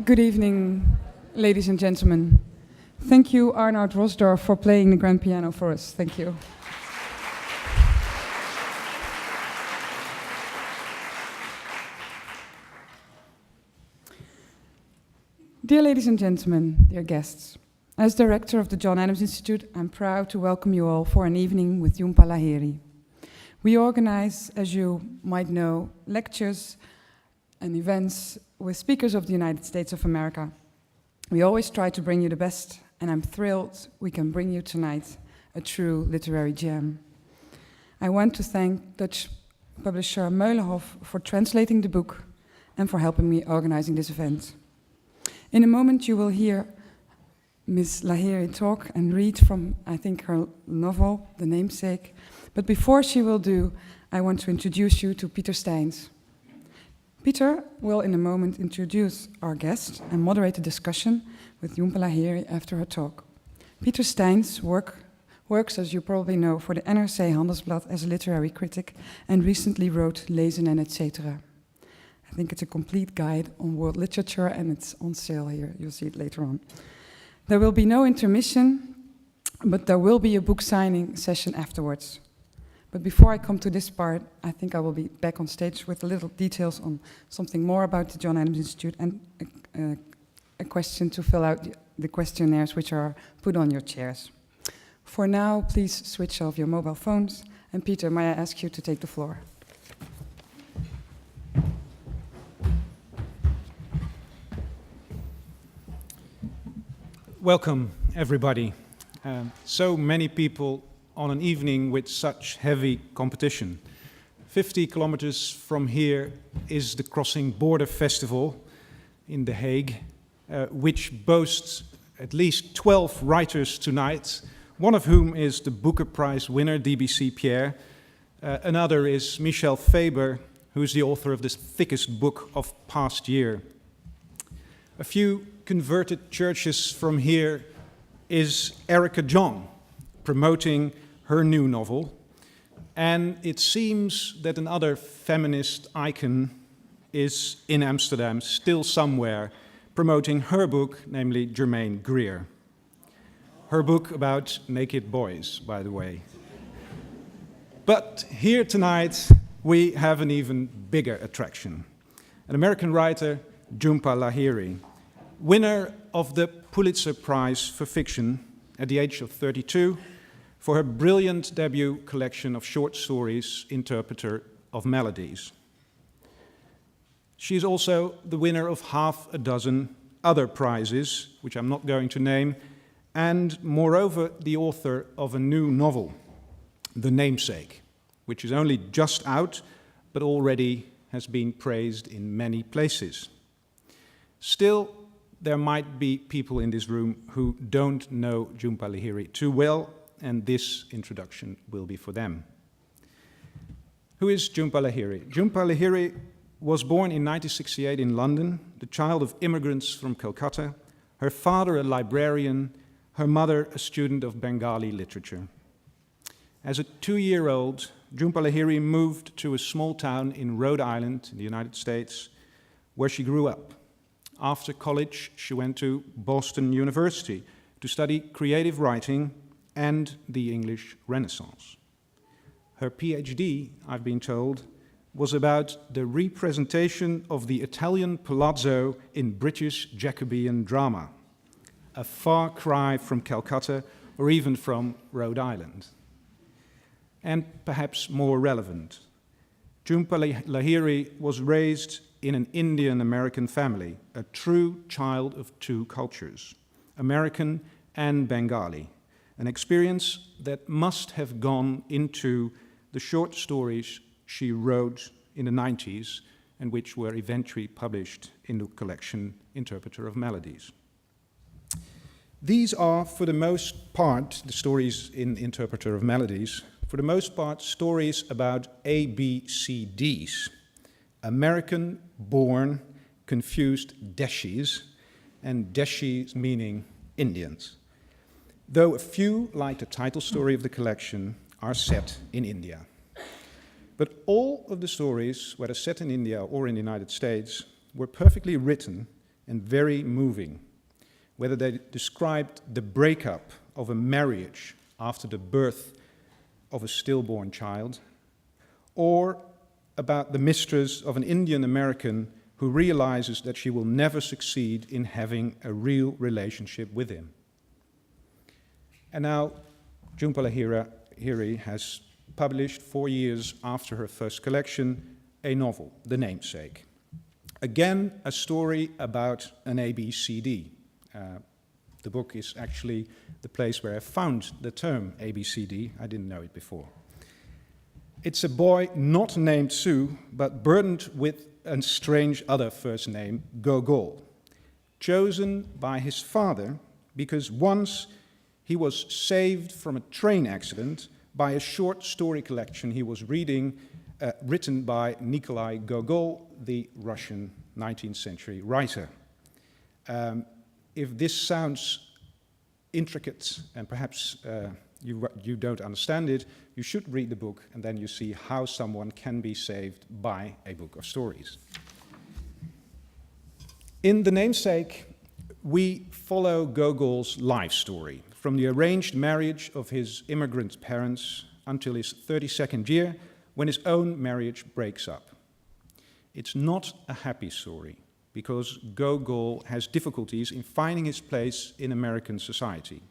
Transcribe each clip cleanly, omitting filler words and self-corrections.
Good evening, ladies and gentlemen. Thank you, Arnoud Rosdorff, for playing the grand piano for us. Thank you. Dear ladies and gentlemen, dear guests, as director of the John Adams Institute, I'm proud to welcome you all for an evening with Jhumpa Lahiri. We organize, as you might know, lectures and events with speakers of the United States of America. We always try to bring you the best, and I'm thrilled we can bring you tonight a true literary gem. I want to thank Dutch publisher Meulenhof for translating the book and for helping me organizing this event. In a moment you will hear Ms. Lahiri talk and read from, I think, her novel, The Namesake. But before she will do, I want to introduce you to Pieter Steinz. Pieter will in a moment introduce our guest and moderate a discussion with Jhumpa Lahiri after her talk. Pieter Steinz works, as you probably know, for the NRC Handelsblad as a literary critic and recently wrote Lezen en etc. I think it's a complete guide on world literature and it's on sale here. You'll see it later on. There will be no intermission, but there will be a book signing session afterwards. But before I come to this part, I think I will be back on stage with a little details on something more about the John Adams Institute and a question to fill out the questionnaires which are put on your chairs. For now, please switch off your mobile phones. And Pieter, may I ask you to take the floor? Welcome, everybody. So many people on an evening with such heavy competition. 50 kilometers from here is the Crossing Border Festival in The Hague, which boasts at least 12 writers tonight, one of whom is the Booker Prize winner, DBC Pierre. Another is Michel Faber, who is the author of the thickest book of past year. A few converted churches from here is Erica Jong, promoting her new novel. And it seems that another feminist icon is in Amsterdam, still somewhere, promoting her book, namely Germaine Greer. Her book about naked boys, by the way. But here tonight, we have an even bigger attraction. An American writer, Jhumpa Lahiri, winner of the Pulitzer Prize for fiction at the age of 32 for her brilliant debut collection of short stories, Interpreter of Melodies. She is also the winner of half a dozen other prizes, which I'm not going to name, and moreover, the author of a new novel, The Namesake, which is only just out, but already has been praised in many places. Still, there might be people in this room who don't know Jhumpa Lahiri too well, and this introduction will be for them. Who is Jhumpa Lahiri? Jhumpa Lahiri was born in 1968 in London, the child of immigrants from Calcutta, her father a librarian, her mother a student of Bengali literature. As a 2-year-old, Jhumpa Lahiri moved to a small town in Rhode Island, in the United States, where she grew up. After college, she went to Boston University to study creative writing and the English Renaissance. Her PhD, I've been told, was about the representation of the Italian palazzo in British Jacobean drama, a far cry from Calcutta or even from Rhode Island. And perhaps more relevant, Jhumpa Lahiri was raised in an Indian-American family, a true child of two cultures, American and Bengali, an experience that must have gone into the short stories she wrote in the 90s and which were eventually published in the collection Interpreter of Melodies. These are, for the most part, the stories in Interpreter of Melodies, for the most part, stories about ABCDs, American-born confused Deshis, and Deshis meaning Indians. Though a few, like the title story of the collection, are set in India. But all of the stories, whether set in India or in the United States, were perfectly written and very moving. Whether they described the breakup of a marriage after the birth of a stillborn child, or about the mistress of an Indian American who realizes that she will never succeed in having a real relationship with him. And now, Jhumpa Lahiri has published 4 years after her first collection, a novel, The Namesake. Again, a story about an ABCD. The book is actually the place where I found the term ABCD. I didn't know it before. It's a boy not named Sue, but burdened with a strange other first name, Gogol, chosen by his father because once he was saved from a train accident by a short story collection he was reading, written by Nikolai Gogol, the Russian 19th century writer. If this sounds intricate and perhaps you don't understand it, you should read the book and then you see how someone can be saved by a book of stories. In The Namesake, we follow Gogol's life story, from the arranged marriage of his immigrant parents until his 32nd year, when his own marriage breaks up. It's not a happy story, because Gogol has difficulties in finding his place in American society.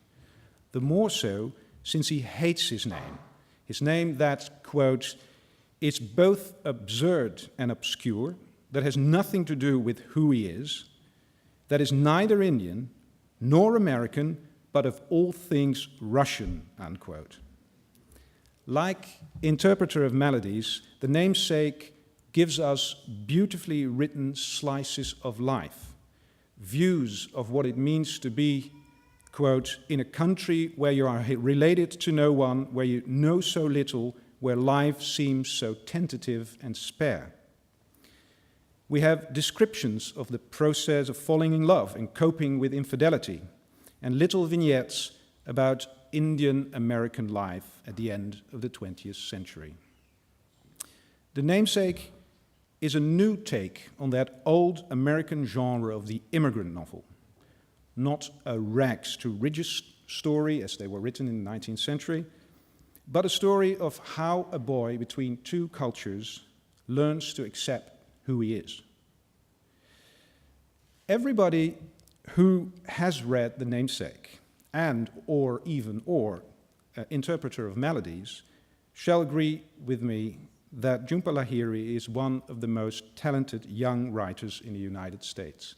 The more so since he hates his name that, quote, is both absurd and obscure, that has nothing to do with who he is, that is neither Indian nor American, but of all things Russian, unquote. Like Interpreter of Melodies, The Namesake gives us beautifully written slices of life, views of what it means to be, quote, in a country where you are related to no one, where you know so little, where life seems so tentative and spare. We have descriptions of the process of falling in love and coping with infidelity, and little vignettes about Indian American life at the end of the 20th century. The Namesake is a new take on that old American genre of the immigrant novel, not a rags to riches story as they were written in the 19th century, but a story of how a boy between two cultures learns to accept who he is. Everybody who has read The Namesake and or Interpreter of Melodies shall agree with me that Jhumpa Lahiri is one of the most talented young writers in the United States.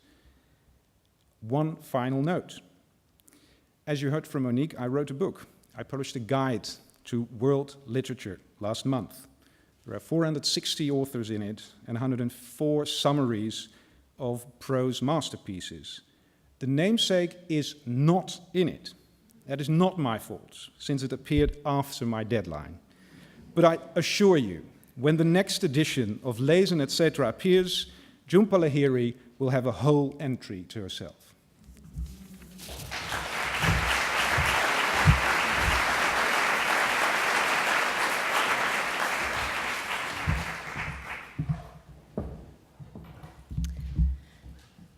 One final note. As you heard from Monique, I wrote a book. I published a guide to world literature last month. There are 460 authors in it and 104 summaries of prose masterpieces. The Namesake is not in it. That is not my fault, since it appeared after my deadline. But I assure you, when the next edition of Lezen, etc. appears, Jhumpa Lahiri will have a whole entry to herself.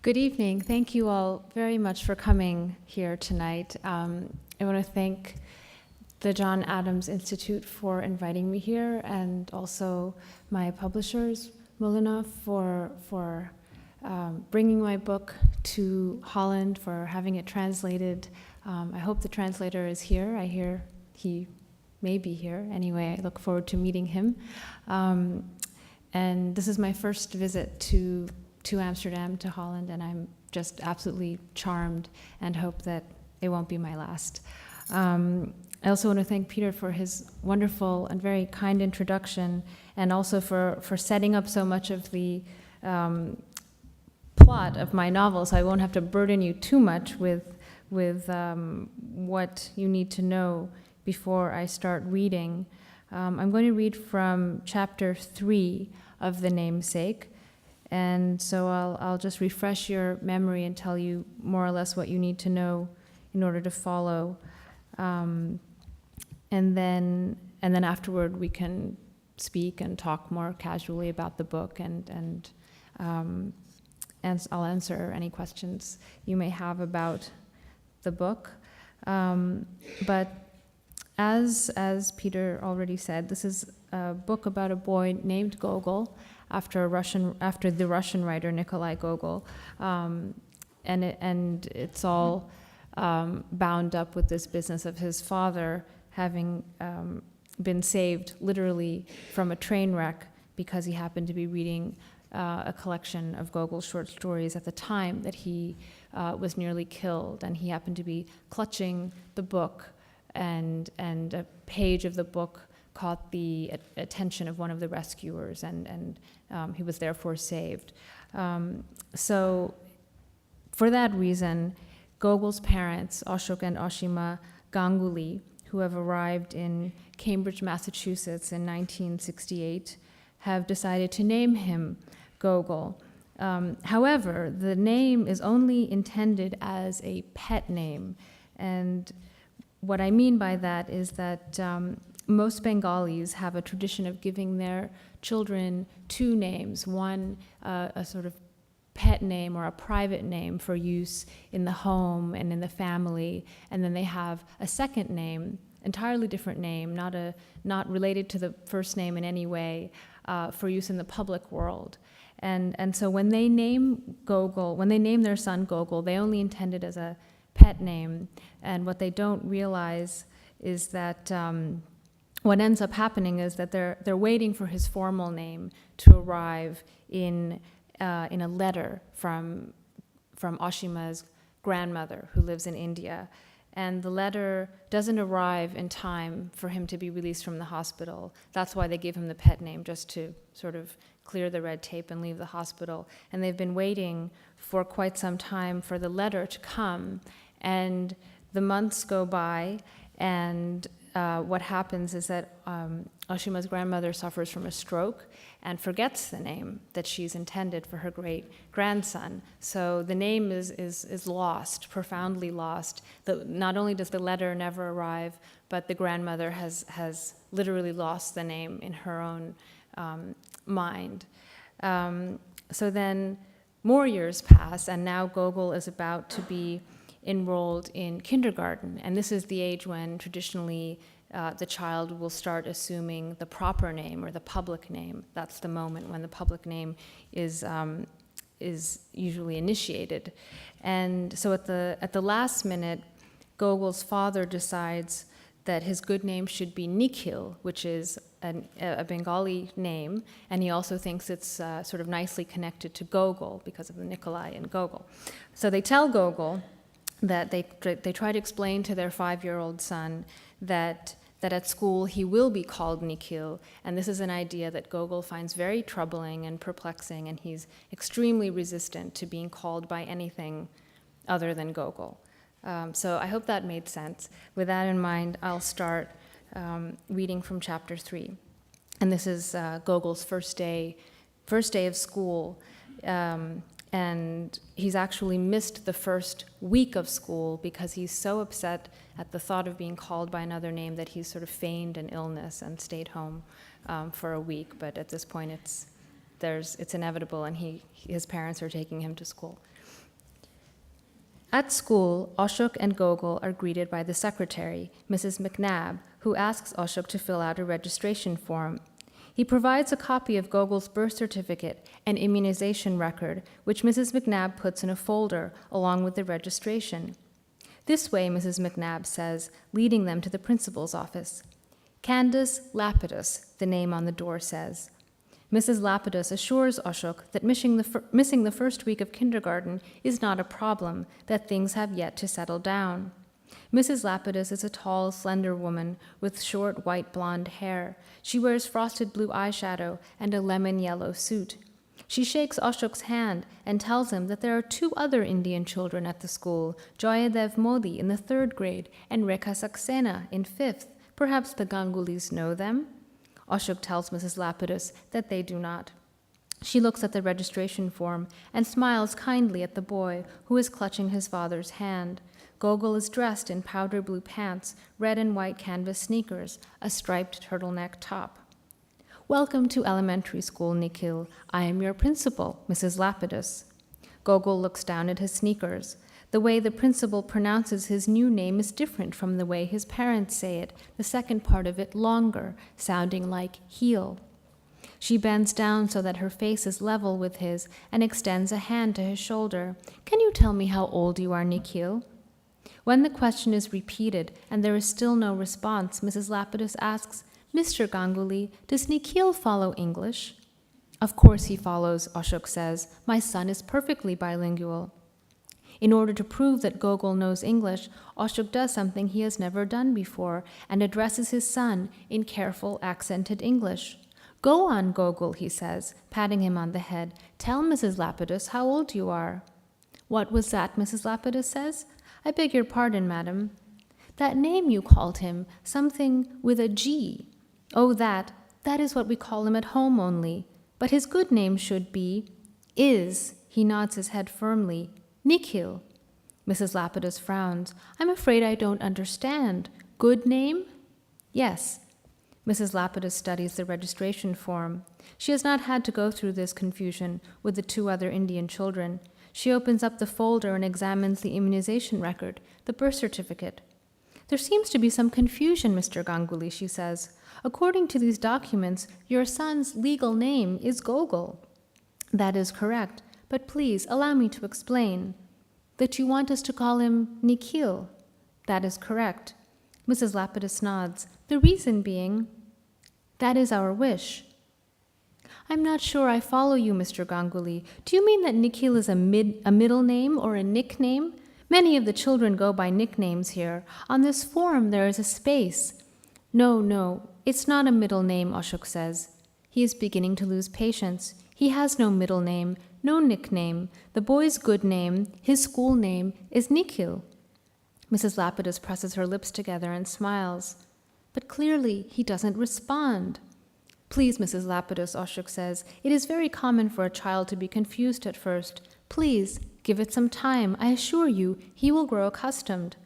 Good evening. Thank you all very much for coming here tonight. I want to thank the John Adams Institute for inviting me here, and also my publishers, Molina, for bringing my book to Holland, for having it translated. I hope the translator is here. I hear he may be here. Anyway, I look forward to meeting him. And this is my first visit to Amsterdam, to Holland, and I'm just absolutely charmed and hope that it won't be my last. I also want to thank Pieter for his wonderful and very kind introduction, and also for setting up so much of the plot of my novel, so I won't have to burden you too much with what you need to know before I start reading. I'm going to read from chapter 3 of The Namesake, and so I'll just refresh your memory and tell you more or less what you need to know in order to follow. And then afterward we can speak and talk more casually about the book and I'll answer any questions you may have about the book. But as Peter already said, this is a book about a boy named Gogol, after the Russian writer Nikolai Gogol, and it's all bound up with this business of his father having been saved literally from a train wreck because he happened to be reading a collection of Gogol's short stories at the time that he was nearly killed, and he happened to be clutching the book, and a page of the book caught the attention of one of the rescuers, and he was therefore saved. So for that reason, Gogol's parents, Ashoke and Ashima Ganguli, who have arrived in Cambridge, Massachusetts in 1968, have decided to name him Gogol. However, the name is only intended as a pet name, and what I mean by that is that most Bengalis have a tradition of giving their children two names, one a sort of pet name or a private name for use in the home and in the family, and then they have a second name, entirely different name, not related to the first name in any way, for use in the public world. And so when they name their son Gogol, they only intend it as a pet name. And what they don't realize is that what ends up happening is that they're waiting for his formal name to arrive in a letter from Ashima's grandmother, who lives in India. And the letter doesn't arrive in time for him to be released from the hospital. That's why they give him the pet name, just to sort of clear the red tape and leave the hospital. And they've been waiting for quite some time for the letter to come. And the months go by, and what happens is that Ashima's grandmother suffers from a stroke and forgets the name that she's intended for her great-grandson. So the name is lost, profoundly lost. Not only does the letter never arrive, but the grandmother has literally lost the name in her own mind. So then more years pass, and now Gogol is about to be enrolled in kindergarten, and this is the age when traditionally the child will start assuming the proper name or the public name. That's the moment when the public name is usually initiated. And so at the last minute, Gogol's father decides that his good name should be Nikhil, which is a Bengali name, and he also thinks it's sort of nicely connected to Gogol because of the Nikolai and Gogol. So they tell Gogol that they try to explain to their 5-year-old son that at school he will be called Nikhil, and this is an idea that Gogol finds very troubling and perplexing, and he's extremely resistant to being called by anything other than Gogol. So I hope that made sense. With that in mind, I'll start reading from chapter 3. And this is Gogol's first day of school. And he's actually missed the first week of school because he's so upset at the thought of being called by another name that he's sort of feigned an illness and stayed home for a week. But at this point, it's inevitable, and his parents are taking him to school. At school, Ashoke and Gogol are greeted by the secretary, Mrs. McNabb, who asks Ashoke to fill out a registration form. He provides a copy of Gogol's birth certificate and immunization record, which Mrs. McNabb puts in a folder along with the registration. This way, Mrs. McNabb says, leading them to the principal's office. Candace Lapidus, the name on the door says. Mrs. Lapidus assures Ashoke that missing the first week of kindergarten is not a problem, that things have yet to settle down. Mrs. Lapidus is a tall, slender woman with short, white blonde hair. She wears frosted blue eyeshadow and a lemon yellow suit. She shakes Ashoke's hand and tells him that there are 2 other Indian children at the school, Jayadev Modi in the 3rd grade and Rekha Saxena in 5th. Perhaps the Gangulis know them? Ashoke tells Mrs. Lapidus that they do not. She looks at the registration form and smiles kindly at the boy who is clutching his father's hand. Gogol is dressed in powder blue pants, red and white canvas sneakers, a striped turtleneck top. Welcome to elementary school, Nikhil. I am your principal, Mrs. Lapidus. Gogol looks down at his sneakers. The way the principal pronounces his new name is different from the way his parents say it, the second part of it longer, sounding like heel. She bends down so that her face is level with his and extends a hand to his shoulder. Can you tell me how old you are, Nikhil? When the question is repeated and there is still no response, Mrs. Lapidus asks, Mr. Ganguli, does Nikhil follow English? Of course he follows, Ashok says. My son is perfectly bilingual. In order to prove that Gogol knows English, Ashok does something he has never done before and addresses his son in careful, accented English. Go on, Gogol, he says, patting him on the head. Tell Mrs. Lapidus how old you are. What was that, Mrs. Lapidus says? I beg your pardon, madam. That name you called him, something with a G. Oh, that is what we call him at home only. But his good name should be, he nods his head firmly, Nikhil. Mrs. Lapidus frowns. I'm afraid I don't understand. Good name? Yes. Mrs. Lapidus studies the registration form. She has not had to go through this confusion with the two other Indian children. She opens up the folder and examines the immunization record, the birth certificate. There seems to be some confusion, Mr. Ganguli, she says. According to these documents, your son's legal name is Gogol. That is correct, but please allow me to explain. That you want us to call him Nikhil. That is correct. Mrs. Lapidus nods. The reason being, that is our wish. I'm not sure I follow you, Mr. Ganguli. Do you mean that Nikhil is a middle name or a nickname? Many of the children go by nicknames here. On this form there is a space. No, it's not a middle name, Ashok says. He is beginning to lose patience. He has no middle name, no nickname. The boy's good name, his school name, is Nikhil. Mrs. Lapidus presses her lips together and smiles. But clearly he doesn't respond. Please, Mrs. Lapidus, Ashok says, it is very common for a child to be confused at first. Please, give it some time. I assure you, he will grow accustomed.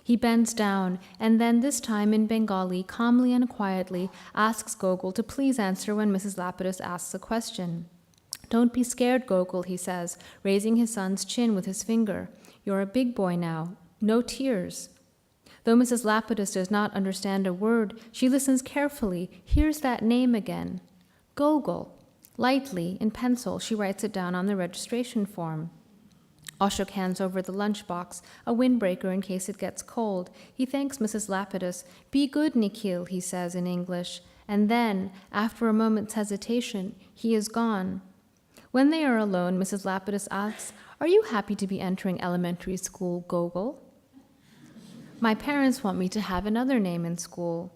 He bends down, and then this time in Bengali, calmly and quietly, asks Gogol to please answer when Mrs. Lapidus asks a question. Don't be scared, Gogol, he says, raising his son's chin with his finger. You're a big boy now. No tears. Though Mrs. Lapidus does not understand a word, she listens carefully, hears that name again. Gogol. Lightly, in pencil, she writes it down on the registration form. Ashok hands over the lunchbox, a windbreaker in case it gets cold. He thanks Mrs. Lapidus. Be good, Nikhil, he says in English. And then, after a moment's hesitation, he is gone. When they are alone, Mrs. Lapidus asks, Are you happy to be entering elementary school, Gogol? My parents want me to have another name in school.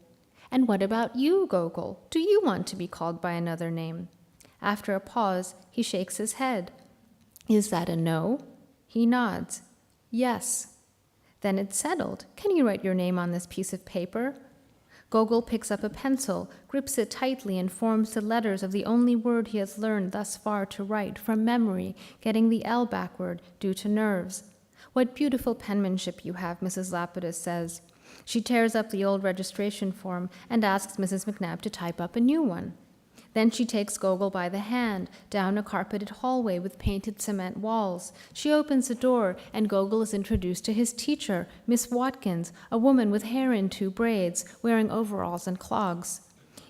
And what about you, Gogol? Do you want to be called by another name? After a pause, he shakes his head. Is that a no? He nods. Yes. Then it's settled. Can you write your name on this piece of paper? Gogol picks up a pencil, grips it tightly, and forms the letters of the only word he has learned thus far to write from memory, getting the L backward due to nerves. What beautiful penmanship you have, Mrs. Lapidus says. She tears up the old registration form and asks Mrs. McNabb to type up a new one. Then she takes Gogol by the hand, down a carpeted hallway with painted cement walls. She opens the door, and Gogol is introduced to his teacher, Miss Watkins, a woman with hair in 2 braids, wearing overalls and clogs.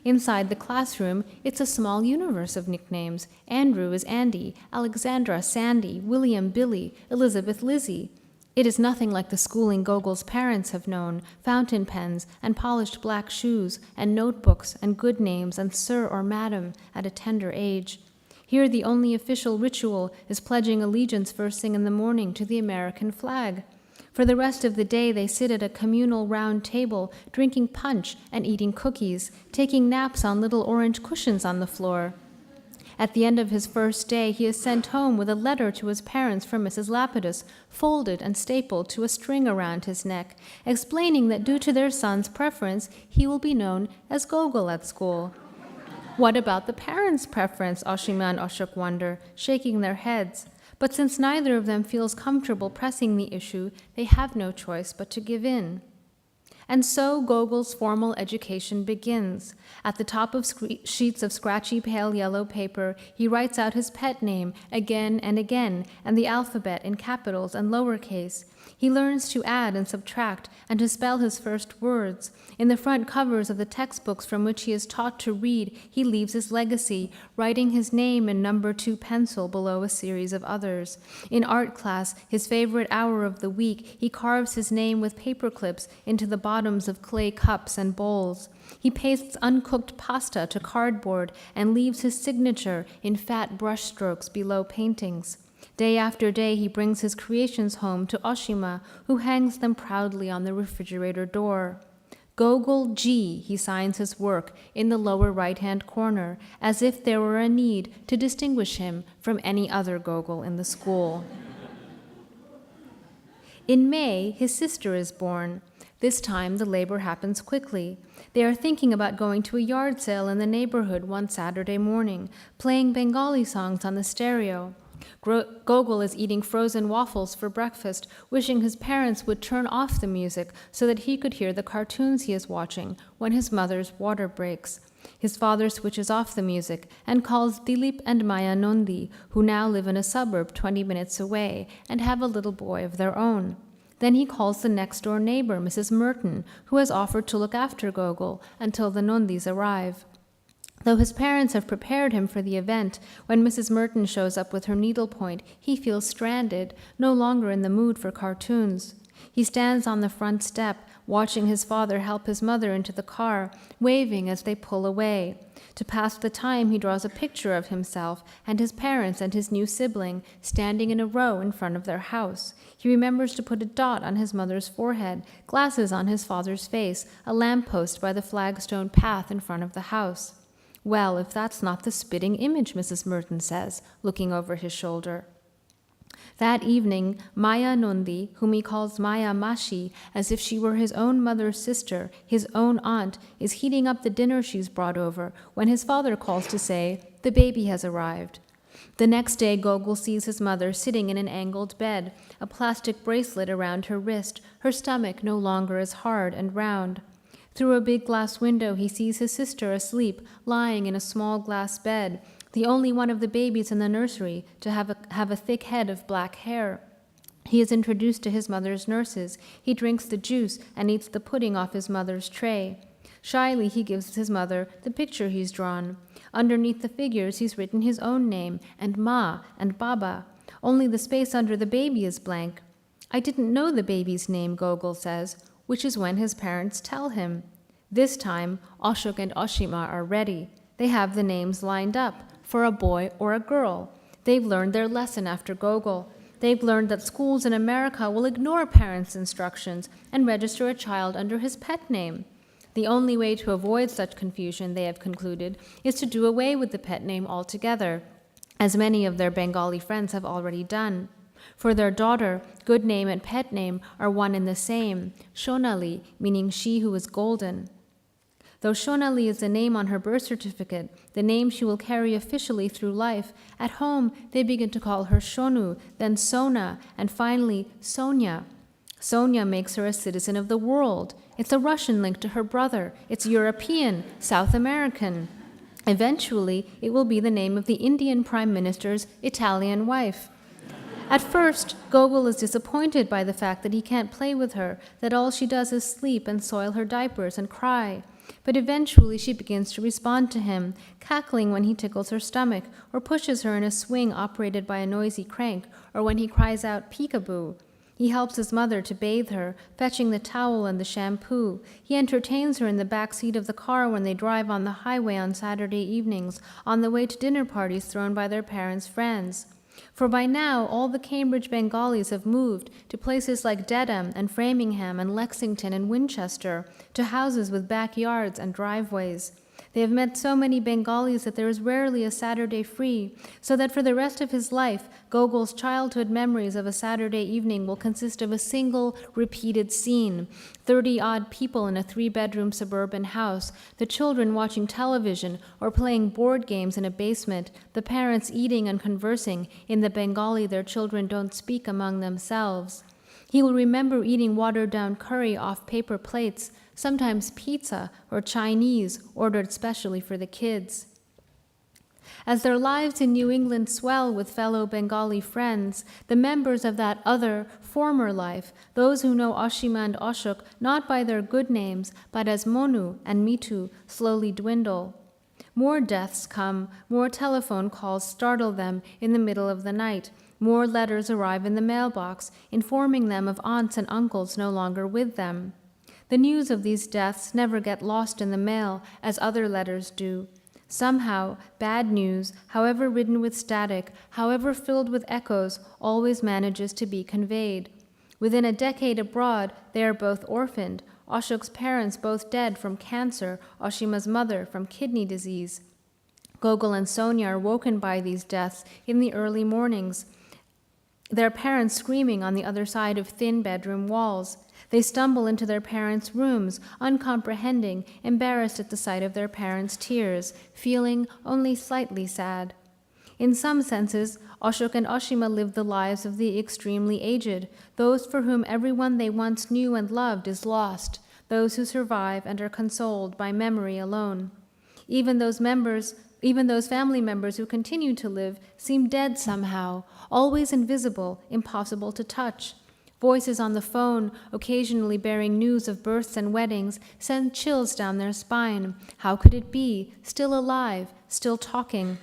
Inside the classroom, it's a small universe of nicknames. Andrew is Andy, Alexandra Sandy, William Billy, Elizabeth Lizzie. It is nothing like the schooling Gogol's parents have known, fountain pens and polished black shoes and notebooks and good names and sir or madam at a tender age. Here the only official ritual is pledging allegiance first thing in the morning to the American flag. For the rest of the day they sit at a communal round table, drinking punch and eating cookies, taking naps on little orange cushions on the floor. At the end of his first day, he is sent home with a letter to his parents from Mrs. Lapidus, folded and stapled to a string around his neck, explaining that due to their son's preference, he will be known as Gogol at school. What about the parents' preference, Ashima and Ashok wonder, shaking their heads. But since neither of them feels comfortable pressing the issue, they have no choice but to give in. And so Gogol's formal education begins. At the top of sheets of scratchy pale yellow paper, he writes out his pet name again and again, and the alphabet in capitals and lowercase. He learns to add and subtract and to spell his first words. In the front covers of the textbooks from which he is taught to read, he leaves his legacy, writing his name in number 2 pencil below a series of others. In art class, his favorite hour of the week, he carves his name with paper clips into the bottoms of clay cups and bowls. He pastes uncooked pasta to cardboard and leaves his signature in fat brushstrokes below paintings. Day after day, he brings his creations home to Ashima, who hangs them proudly on the refrigerator door. Gogol G, he signs his work in the lower right-hand corner, as if there were a need to distinguish him from any other Gogol in the school. In May, his sister is born. This time, the labor happens quickly. They are thinking about going to a yard sale in the neighborhood one Saturday morning, playing Bengali songs on the stereo. Gogol is eating frozen waffles for breakfast, wishing his parents would turn off the music so that he could hear the cartoons he is watching when his mother's water breaks. His father switches off the music and calls Dilip and Maya Nondi, who now live in a suburb 20 minutes away and have a little boy of their own. Then he calls the next-door neighbor, Mrs. Merton, who has offered to look after Gogol until the Nondis arrive. Though his parents have prepared him for the event, when Mrs. Merton shows up with her needlepoint, he feels stranded, no longer in the mood for cartoons. He stands on the front step, watching his father help his mother into the car, waving as they pull away. To pass the time, he draws a picture of himself and his parents and his new sibling standing in a row in front of their house. He remembers to put a dot on his mother's forehead, glasses on his father's face, a lamppost by the flagstone path in front of the house. Well, if that's not the spitting image, Mrs. Merton says, looking over his shoulder. That evening, Maya Nondi, whom he calls Maya Mashi, as if she were his own mother's sister, his own aunt, is heating up the dinner she's brought over when his father calls to say, "The baby has arrived." The next day, Gogol sees his mother sitting in an angled bed, a plastic bracelet around her wrist, her stomach no longer as hard and round. Through a big glass window, he sees his sister asleep, lying in a small glass bed, the only one of the babies in the nursery to have a thick head of black hair. He is introduced to his mother's nurses. He drinks the juice and eats the pudding off his mother's tray. Shyly, he gives his mother the picture he's drawn. Underneath the figures, he's written his own name, and Ma, and Baba. Only the space under the baby is blank. "I didn't know the baby's name," Gogol says, which is when his parents tell him. This time, Ashoke and Ashima are ready. They have the names lined up for a boy or a girl. They've learned their lesson after Gogol. They've learned that schools in America will ignore parents' instructions and register a child under his pet name. The only way to avoid such confusion, they have concluded, is to do away with the pet name altogether, as many of their Bengali friends have already done. For their daughter, good name and pet name are one and the same, Shonali, meaning she who is golden. Though Shonali is the name on her birth certificate, the name she will carry officially through life, at home they begin to call her Shonu, then Sona, and finally Sonia. Sonia makes her a citizen of the world. It's a Russian link to her brother. It's European, South American. Eventually, it will be the name of the Indian Prime Minister's Italian wife. At first, Gogol is disappointed by the fact that he can't play with her, that all she does is sleep and soil her diapers and cry. But eventually she begins to respond to him, cackling when he tickles her stomach, or pushes her in a swing operated by a noisy crank, or when he cries out, "Peekaboo." He helps his mother to bathe her, fetching the towel and the shampoo. He entertains her in the back seat of the car when they drive on the highway on Saturday evenings, on the way to dinner parties thrown by their parents' friends. For by now, all the Cambridge Bengalis have moved to places like Dedham and Framingham and Lexington and Winchester, to houses with backyards and driveways. They have met so many Bengalis that there is rarely a Saturday free, so that for the rest of his life, Gogol's childhood memories of a Saturday evening will consist of a single, repeated scene: 30-odd people in a 3-bedroom suburban house, the children watching television or playing board games in a basement, the parents eating and conversing in the Bengali their children don't speak among themselves. He will remember eating watered-down curry off paper plates, sometimes pizza or Chinese ordered specially for the kids. As their lives in New England swell with fellow Bengali friends, the members of that other, former life, those who know Ashima and Ashok not by their good names, but as Monu and Mitu, slowly dwindle. More deaths come, more telephone calls startle them in the middle of the night, more letters arrive in the mailbox, informing them of aunts and uncles no longer with them. The news of these deaths never get lost in the mail, as other letters do. Somehow, bad news, however ridden with static, however filled with echoes, always manages to be conveyed. Within a decade abroad, they are both orphaned, Ashok's parents both dead from cancer, Ashima's mother from kidney disease. Gogol and Sonia are woken by these deaths in the early mornings, their parents screaming on the other side of thin bedroom walls. They stumble into their parents' rooms, uncomprehending, embarrassed at the sight of their parents' tears, feeling only slightly sad. In some senses, Ashoke and Ashima live the lives of the extremely aged, those for whom everyone they once knew and loved is lost, those who survive and are consoled by memory alone. Even those family members who continue to live seem dead somehow, always invisible, impossible to touch. Voices on the phone, occasionally bearing news of births and weddings, send chills down their spine. How could it be? Still alive, still talking.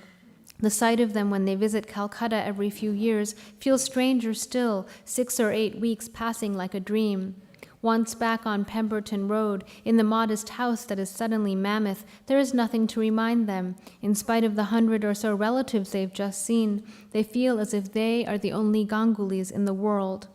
The sight of them when they visit Calcutta every few years feels stranger still, 6 or 8 weeks passing like a dream. Once back on Pemberton Road, in the modest house that is suddenly mammoth, there is nothing to remind them. In spite of the 100 or so relatives they've just seen, they feel as if they are the only Gangulis in the world.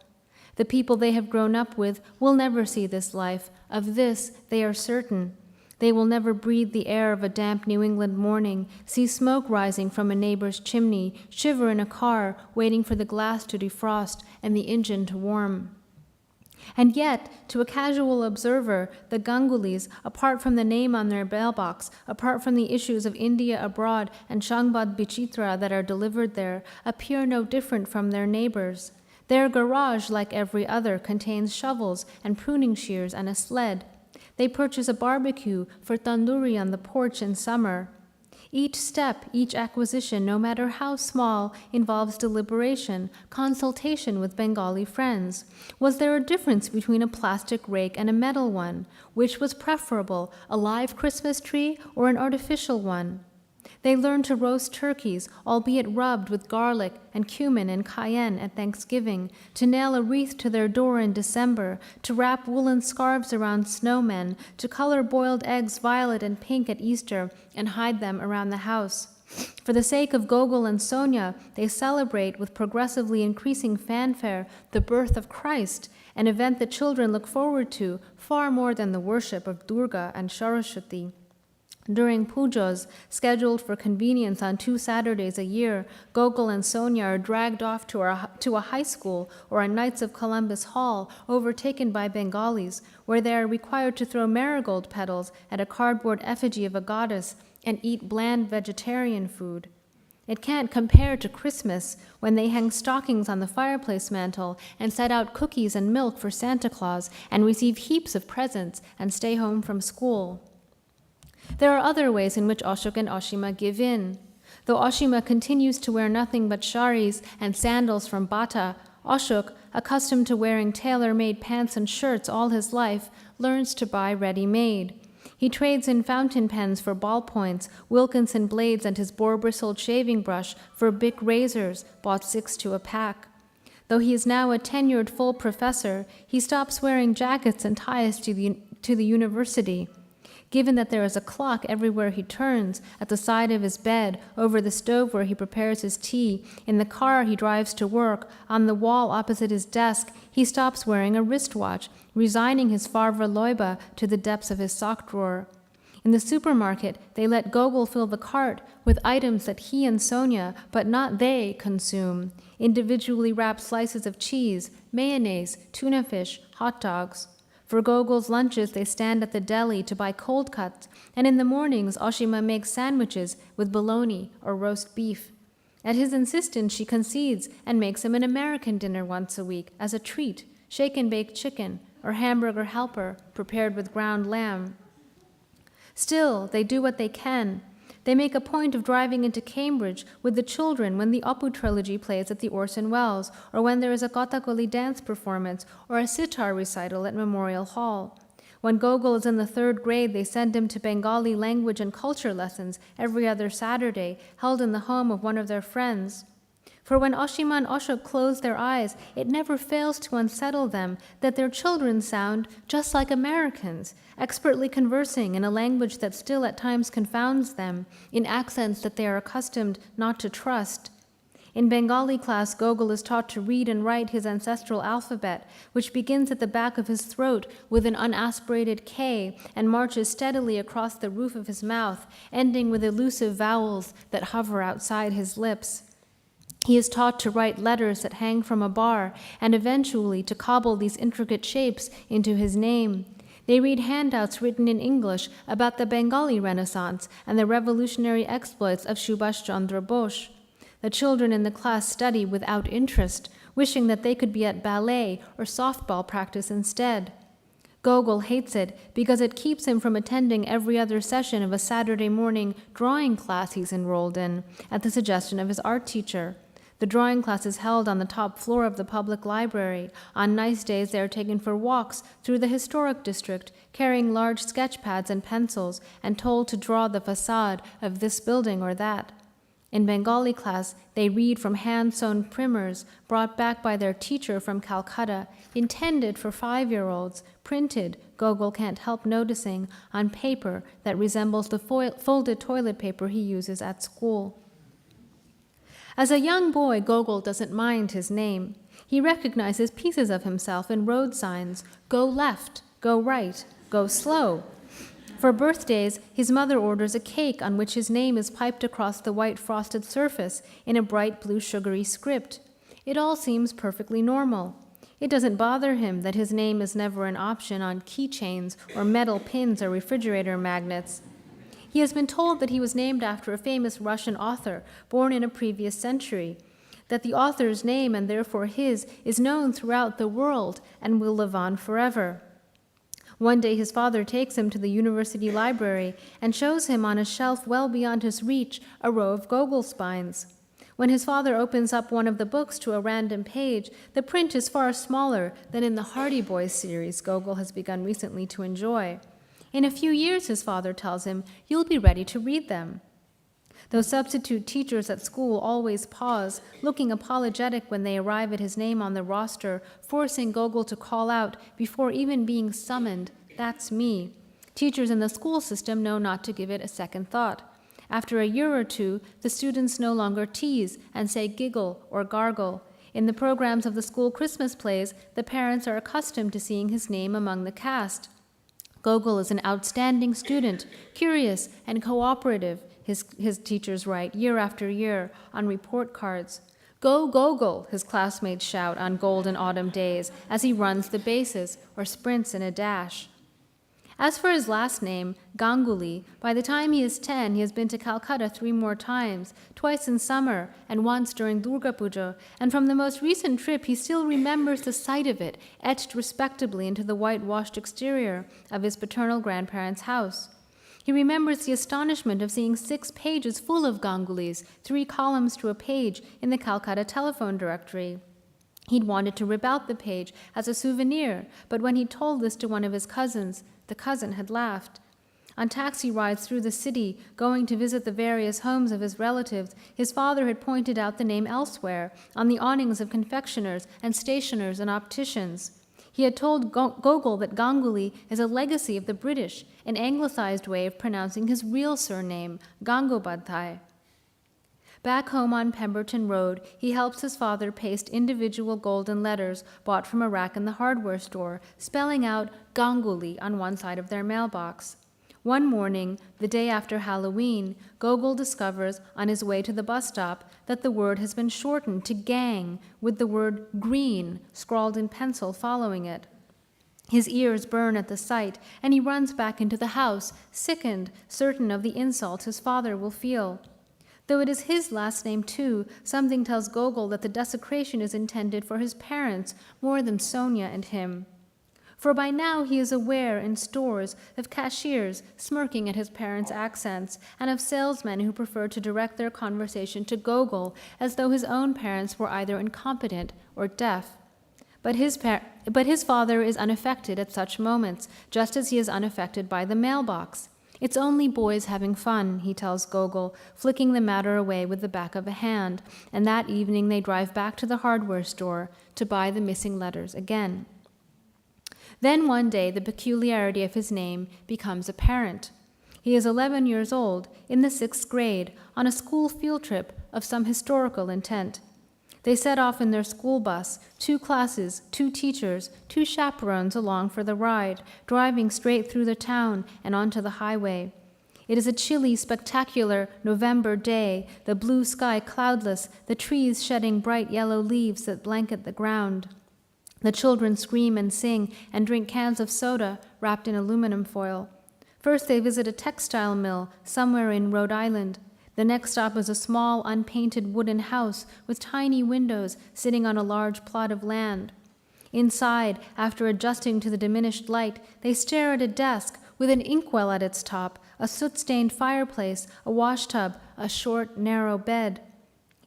The people they have grown up with will never see this life. Of this, they are certain. They will never breathe the air of a damp New England morning, see smoke rising from a neighbor's chimney, shiver in a car, waiting for the glass to defrost and the engine to warm. And yet, to a casual observer, the Gangulis, apart from the name on their mailbox, apart from the issues of India abroad and Shangbad Bichitra that are delivered there, appear no different from their neighbors. Their garage, like every other, contains shovels and pruning shears and a sled. They purchase a barbecue for tandoori on the porch in summer. Each step, each acquisition, no matter how small, involves deliberation, consultation with Bengali friends. Was there a difference between a plastic rake and a metal one? Which was preferable, a live Christmas tree or an artificial one? They learned to roast turkeys, albeit rubbed with garlic and cumin and cayenne at Thanksgiving, to nail a wreath to their door in December, to wrap woolen scarves around snowmen, to color boiled eggs violet and pink at Easter and hide them around the house. For the sake of Gogol and Sonia, they celebrate with progressively increasing fanfare the birth of Christ, an event that children look forward to far more than the worship of Durga and Saraswati. During pujas, scheduled for convenience on 2 Saturdays a year, Gogol and Sonia are dragged off to a high school or a Knights of Columbus hall overtaken by Bengalis, where they are required to throw marigold petals at a cardboard effigy of a goddess and eat bland vegetarian food. It can't compare to Christmas, when they hang stockings on the fireplace mantel and set out cookies and milk for Santa Claus and receive heaps of presents and stay home from school. There are other ways in which Ashoke and Ashima give in. Though Ashima continues to wear nothing but sharis and sandals from Bata, Ashoke, accustomed to wearing tailor-made pants and shirts all his life, learns to buy ready-made. He trades in fountain pens for ballpoints, Wilkinson blades and his boar-bristled shaving brush for Bic razors, bought 6 to a pack. Though he is now a tenured full professor, he stops wearing jackets and ties to the university. Given that there is a clock everywhere he turns, at the side of his bed, over the stove where he prepares his tea, in the car he drives to work, on the wall opposite his desk, he stops wearing a wristwatch, resigning his farva loiba to the depths of his sock drawer. In the supermarket, they let Gogol fill the cart with items that he and Sonia, but not they, consume. Individually wrapped slices of cheese, mayonnaise, tuna fish, hot dogs. For Gogol's lunches, they stand at the deli to buy cold cuts, and in the mornings, Ashima makes sandwiches with bologna or roast beef. At his insistence, she concedes and makes him an American dinner once a week as a treat. shake and bake chicken, or hamburger helper prepared with ground lamb. Still, they do what they can. They make a point of driving into Cambridge with the children when the Apu trilogy plays at the Orson Welles, or when there is a Kathakali dance performance or a sitar recital at Memorial Hall. When Gogol is in the 3rd grade, they send him to Bengali language and culture lessons every other Saturday, held in the home of one of their friends. For when Ashima and Ashok close their eyes, it never fails to unsettle them that their children sound just like Americans, expertly conversing in a language that still at times confounds them, in accents that they are accustomed not to trust. In Bengali class, Gogol is taught to read and write his ancestral alphabet, which begins at the back of his throat with an unaspirated K and marches steadily across the roof of his mouth, ending with elusive vowels that hover outside his lips. He is taught to write letters that hang from a bar and eventually to cobble these intricate shapes into his name. They read handouts written in English about the Bengali Renaissance and the revolutionary exploits of Subhash Chandra Bose. The children in the class study without interest, wishing that they could be at ballet or softball practice instead. Gogol hates it because it keeps him from attending every other session of a Saturday morning drawing class he's enrolled in, at the suggestion of his art teacher. The drawing class is held on the top floor of the public library. On nice days, they are taken for walks through the historic district, carrying large sketch pads and pencils, and told to draw the facade of this building or that. In Bengali class, they read from hand-sewn primers brought back by their teacher from Calcutta, intended for 5-year-olds, printed, Gogol can't help noticing, on paper that resembles the folded toilet paper he uses at school. As a young boy, Gogol doesn't mind his name. He recognizes pieces of himself in road signs: go left, go right, go slow. For birthdays, his mother orders a cake on which his name is piped across the white frosted surface in a bright blue sugary script. It all seems perfectly normal. It doesn't bother him that his name is never an option on keychains or metal pins or refrigerator magnets. He has been told that he was named after a famous Russian author born in a previous century, that the author's name, and therefore his, is known throughout the world and will live on forever. One day his father takes him to the university library and shows him on a shelf well beyond his reach a row of Gogol spines. When his father opens up one of the books to a random page, the print is far smaller than in the Hardy Boys series Gogol has begun recently to enjoy. In a few years, his father tells him, you'll be ready to read them. Though substitute teachers at school always pause, looking apologetic when they arrive at his name on the roster, forcing Gogol to call out before even being summoned, "That's me." Teachers in the school system know not to give it a second thought. After a year or two, the students no longer tease and say giggle or gargle. In the programs of the school Christmas plays, the parents are accustomed to seeing his name among the cast. Gogol is an outstanding student, curious and cooperative, his teachers write year after year on report cards. "Go Gogol," his classmates shout on golden autumn days as he runs the bases or sprints in a dash. As for his last name, Ganguli, by the time he is 10, he has been to Calcutta 3 more times, twice in summer and once during Durga Puja, and from the most recent trip he still remembers the sight of it, etched respectably into the whitewashed exterior of his paternal grandparents' house. He remembers the astonishment of seeing 6 pages full of Gangulis, 3 columns to a page, in the Calcutta telephone directory. He'd wanted to rip out the page as a souvenir, but when he told this to one of his cousins, the cousin had laughed. On taxi rides through the city, going to visit the various homes of his relatives, his father had pointed out the name elsewhere, on the awnings of confectioners and stationers and opticians. He had told Gogol that Ganguli is a legacy of the British, an anglicized way of pronouncing his real surname, Gangobadhyay. Back home on Pemberton Road, he helps his father paste individual golden letters bought from a rack in the hardware store, spelling out Ganguli on one side of their mailbox. One morning, the day after Halloween, Gogol discovers on his way to the bus stop that the word has been shortened to gang, with the word green scrawled in pencil following it. His ears burn at the sight, and he runs back into the house, sickened, certain of the insult his father will feel. Though it is his last name too, something tells Gogol that the desecration is intended for his parents more than Sonia and him. For by now he is aware in stores of cashiers smirking at his parents' accents, and of salesmen who prefer to direct their conversation to Gogol as though his own parents were either incompetent or deaf. But his father is unaffected at such moments, just as he is unaffected by the mailbox. It's only boys having fun, he tells Gogol, flicking the matter away with the back of a hand, and that evening they drive back to the hardware store to buy the missing letters again. Then one day the peculiarity of his name becomes apparent. He is 11 years old, in the 6th grade, on a school field trip of some historical intent. They set off in their school bus, 2 classes, 2 teachers, 2 chaperones along for the ride, driving straight through the town and onto the highway. It is a chilly, spectacular November day, the blue sky cloudless, the trees shedding bright yellow leaves that blanket the ground. The children scream and sing and drink cans of soda wrapped in aluminum foil. First they visit a textile mill somewhere in Rhode Island. The next stop is a small, unpainted wooden house with tiny windows sitting on a large plot of land. Inside, after adjusting to the diminished light, they stare at a desk with an inkwell at its top, a soot-stained fireplace, a washtub, a short, narrow bed.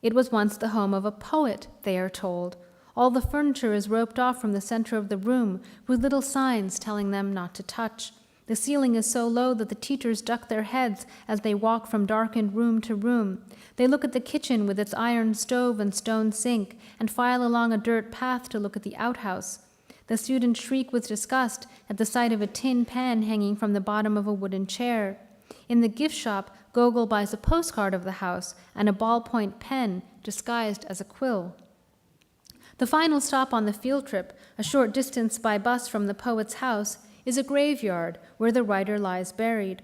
It was once the home of a poet, they are told. All the furniture is roped off from the center of the room, with little signs telling them not to touch. The ceiling is so low that the teachers duck their heads as they walk from darkened room to room. They look at the kitchen with its iron stove and stone sink, and file along a dirt path to look at the outhouse. The students shriek with disgust at the sight of a tin pan hanging from the bottom of a wooden chair. In the gift shop, Gogol buys a postcard of the house and a ballpoint pen disguised as a quill. The final stop on the field trip, a short distance by bus from the poet's house, is a graveyard where the writer lies buried.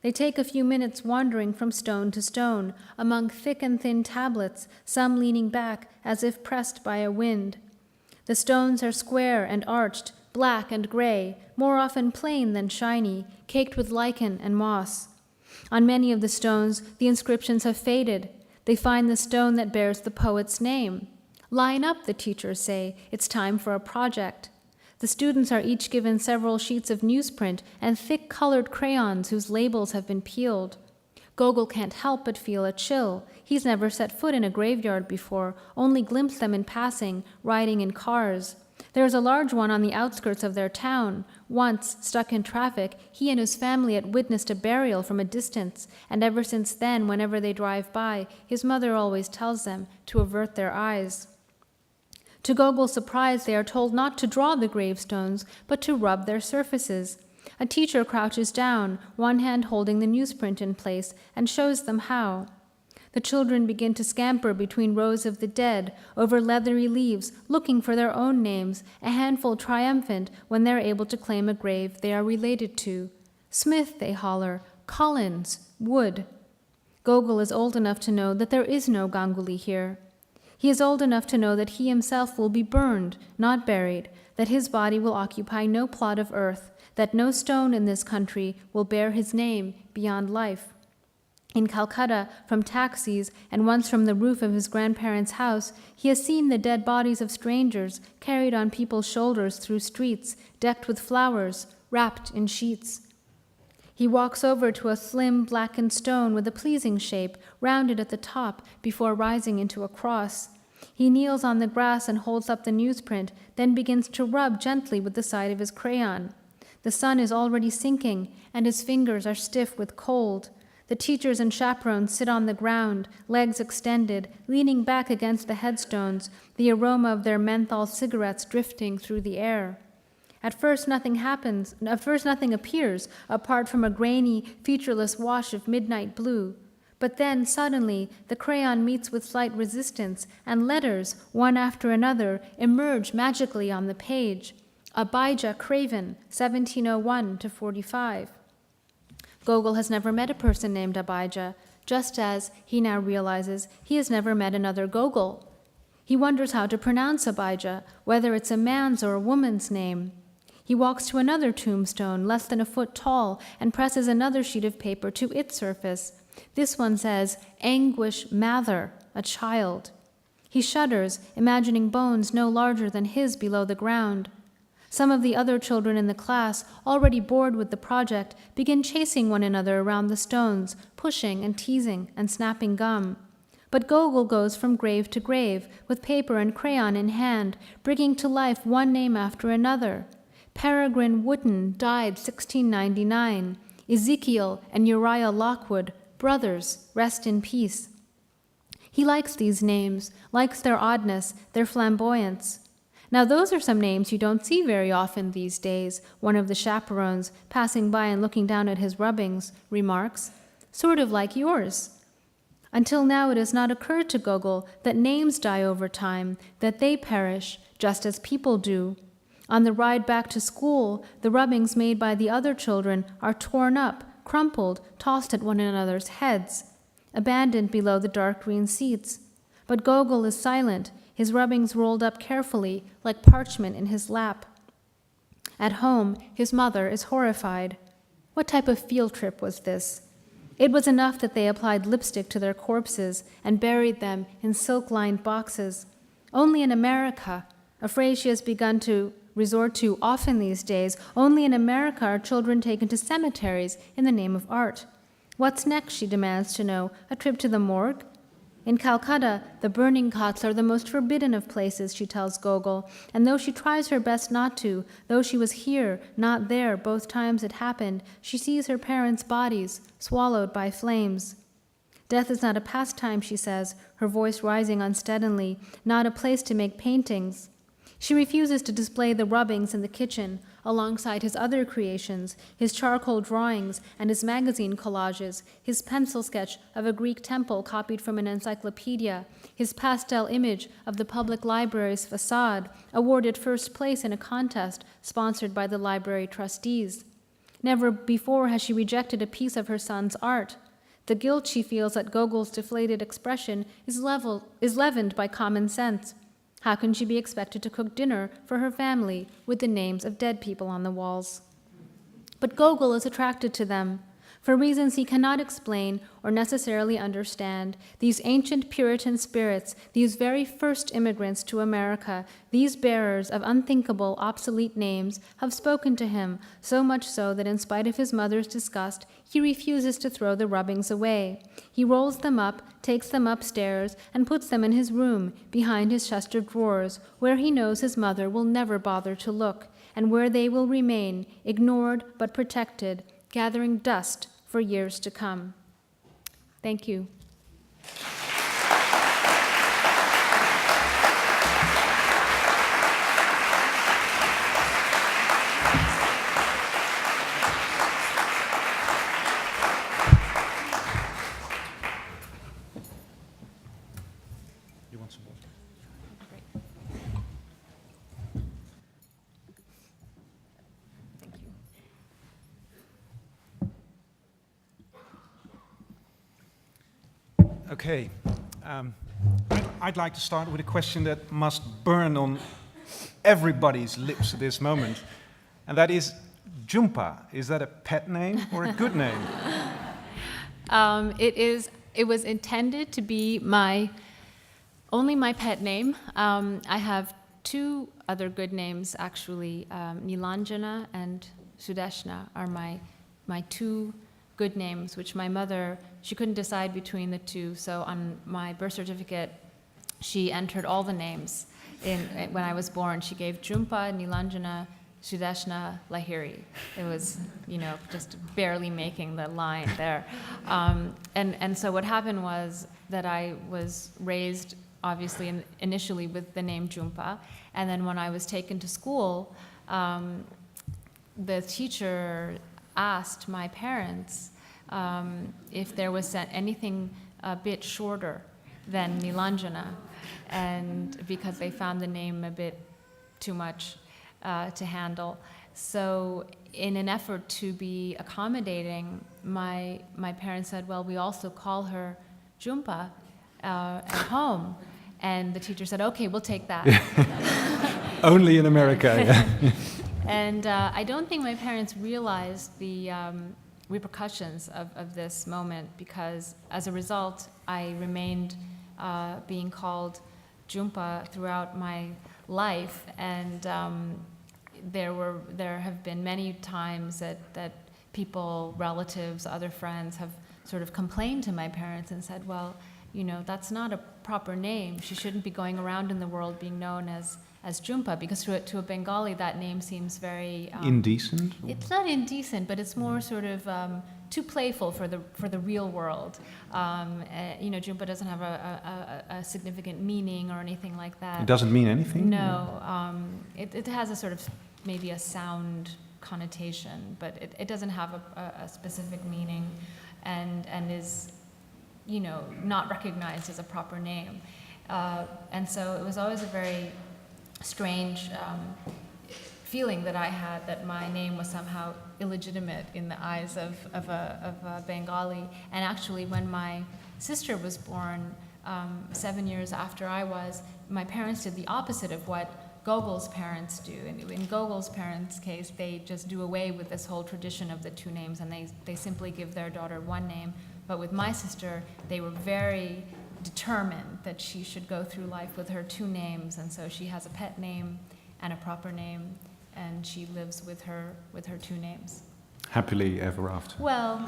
They take a few minutes wandering from stone to stone, among thick and thin tablets, some leaning back as if pressed by a wind. The stones are square and arched, black and gray, more often plain than shiny, caked with lichen and moss. On many of the stones, the inscriptions have faded. They find the stone that bears the poet's name. Line up, the teachers say. It's time for a project. The students are each given several sheets of newsprint and thick colored crayons whose labels have been peeled. Gogol can't help but feel a chill. He's never set foot in a graveyard before, only glimpsed them in passing, riding in cars. There is a large one on the outskirts of their town. Once, stuck in traffic, he and his family had witnessed a burial from a distance, and ever since then, whenever they drive by, his mother always tells them to avert their eyes. To Gogol's surprise, they are told not to draw the gravestones, but to rub their surfaces. A teacher crouches down, one hand holding the newsprint in place, and shows them how. The children begin to scamper between rows of the dead, over leathery leaves, looking for their own names, a handful triumphant when they're able to claim a grave they are related to. Smith, they holler, Collins, Wood. Gogol is old enough to know that there is no Ganguli here. He is old enough to know that he himself will be burned, not buried, that his body will occupy no plot of earth, that no stone in this country will bear his name beyond life. In Calcutta, from taxis and once from the roof of his grandparents' house, he has seen the dead bodies of strangers carried on people's shoulders through streets, decked with flowers, wrapped in sheets. He walks over to a slim, blackened stone with a pleasing shape, rounded at the top, before rising into a cross. He kneels on the grass and holds up the newsprint, then begins to rub gently with the side of his crayon. The sun is already sinking, and his fingers are stiff with cold. The teachers and chaperones sit on the ground, legs extended, leaning back against the headstones, the aroma of their menthol cigarettes drifting through the air. At first nothing appears, apart from a grainy, featureless wash of midnight blue. But then, suddenly, the crayon meets with slight resistance, and letters, one after another, emerge magically on the page. Abijah Craven, 1701 to 45. Gogol has never met a person named Abijah, just as, he now realizes, he has never met another Gogol. He wonders how to pronounce Abijah, whether it's a man's or a woman's name. He walks to another tombstone, less than a foot tall, and presses another sheet of paper to its surface. This one says, anguish mather, a child. He shudders, imagining bones no larger than his below the ground. Some of the other children in the class, already bored with the project, begin chasing one another around the stones, pushing and teasing and snapping gum. But Gogol goes from grave to grave, with paper and crayon in hand, bringing to life one name after another. Peregrine Wooten died 1699. Ezekiel and Uriah Lockwood, brothers, rest in peace. He likes these names, likes their oddness, their flamboyance. Now those are some names you don't see very often these days, one of the chaperones, passing by and looking down at his rubbings, remarks. Sort of like yours. Until now it has not occurred to Gogol that names die over time, that they perish, just as people do. On the ride back to school, the rubbings made by the other children are torn up, crumpled, tossed at one another's heads, abandoned below the dark green seats. But Gogol is silent, his rubbings rolled up carefully, like parchment in his lap. At home, his mother is horrified. What type of field trip was this? It was enough that they applied lipstick to their corpses and buried them in silk-lined boxes. Only in America, a phrase she has begun to resort to often these days, only in America are children taken to cemeteries in the name of art. What's next, she demands to know, a trip to the morgue? In Calcutta, the burning cots are the most forbidden of places, she tells Gogol, and though she tries her best not to, though she was here, not there, both times it happened, she sees her parents' bodies swallowed by flames. Death is not a pastime, she says, her voice rising unsteadily, not a place to make paintings. She refuses to display the rubbings in the kitchen, alongside his other creations, his charcoal drawings and his magazine collages, his pencil sketch of a Greek temple copied from an encyclopedia, his pastel image of the public library's facade, awarded first place in a contest sponsored by the library trustees. Never before has she rejected a piece of her son's art. The guilt she feels at Gogol's deflated expression is leavened by common sense. How can she be expected to cook dinner for her family with the names of dead people on the walls? But Gogol is attracted to them. For reasons he cannot explain or necessarily understand, these ancient Puritan spirits, these very first immigrants to America, these bearers of unthinkable, obsolete names, have spoken to him, so much so that in spite of his mother's disgust, he refuses to throw the rubbings away. He rolls them up, takes them upstairs, and puts them in his room, behind his chest of drawers, where he knows his mother will never bother to look, and where they will remain, ignored but protected, gathering dust for years to come. Thank you. You want some water? Great. Thank you. Okay. I'd like to start with a question that must burn on everybody's lips at this moment, and that is, Jhumpa, is that a pet name or a good name? It was intended to be only my pet name. I have two other good names, actually. Nilanjana and Sudeshna are my two good names, which my mother, she couldn't decide between the two, so on my birth certificate, she entered all the names. When I was born, she gave Jhumpa, Nilanjana, Sudeshna, Lahiri. It was, just barely making the line there. And so what happened was that I was raised, obviously, initially with the name Jhumpa, and then when I was taken to school, the teacher asked my parents if there was anything a bit shorter than Nilanjana, and because they found the name a bit too much to handle. So in an effort to be accommodating, my parents said, well, we also call her Jhumpa at home. And the teacher said, okay, we'll take that. Only in America, yeah. And I don't think my parents realized repercussions of this moment, because as a result, I remained being called Jhumpa throughout my life, and there have been many times that people, relatives, other friends have sort of complained to my parents and said, well, you know, that's not a proper name. She shouldn't be going around in the world being known as Jhumpa, because to a Bengali that name seems very indecent? It's not indecent, but it's more sort of too playful for the real world. You know, Jhumpa doesn't have a significant meaning or anything like that. It doesn't mean anything? No, it has a sort of maybe a sound connotation, but it doesn't have a specific meaning, and is, you know, not recognized as a proper name. And so it was always a very strange feeling that I had, that my name was somehow illegitimate in the eyes of a Bengali. And actually, when my sister was born 7 years after I was, my parents did the opposite of what Gogol's parents do. In Gogol's parents' case, they just do away with this whole tradition of the two names, and they simply give their daughter one name. But with my sister, they were very determined that she should go through life with her two names, and so she has a pet name and a proper name, and she lives with her two names. Happily ever after. Well,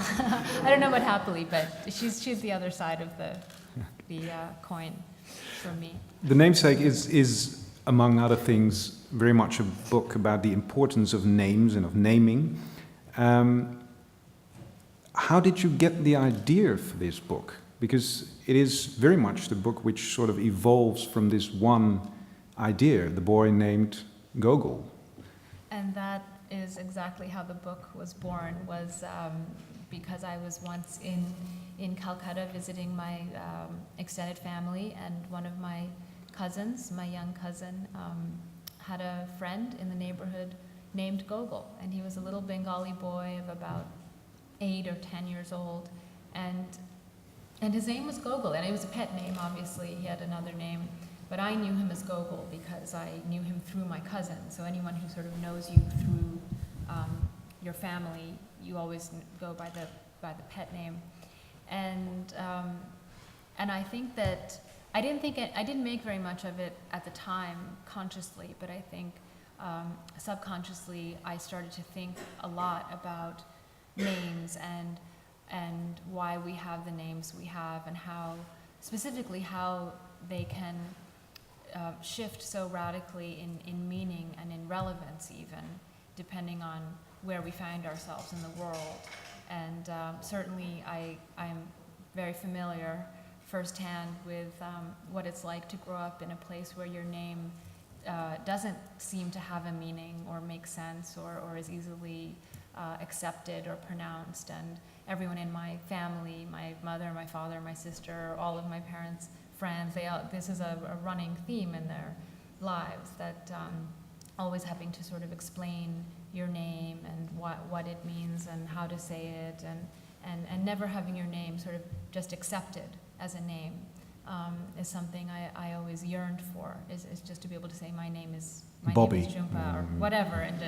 I don't know about happily, but she's the other side of the coin for me. The Namesake is, among other things, very much a book about the importance of names and of naming. How did you get the idea for this book? Because it is very much the book which sort of evolves from this one idea, the boy named Gogol. And that is exactly how the book was born, was because I was once in Calcutta visiting my extended family, and one of my cousins, my young cousin, had a friend in the neighborhood named Gogol, and he was a little Bengali boy of about 8 or 10 years old, and his name was Gogol, and it was a pet name, obviously. He had another name, but I knew him as Gogol because I knew him through my cousin. So anyone who sort of knows you through your family, you always go by the pet name, and I think that I didn't make very much of it at the time consciously, but I think subconsciously I started to think a lot about names and why we have the names we have, and how specifically how they can shift so radically in meaning and in relevance, even depending on where we find ourselves in the world. And certainly I'm very familiar firsthand with what it's like to grow up in a place where your name doesn't seem to have a meaning or make sense or is easily accepted or pronounced. And everyone in my family, my mother, my father, my sister, all of my parents' friends, this is a running theme in their lives, that always having to sort of explain your name and what it means and how to say it, and never having your name sort of just accepted as a name is something I always yearned for, is just to be able to say my name is Bobby. Name is Jhumpa, or whatever, and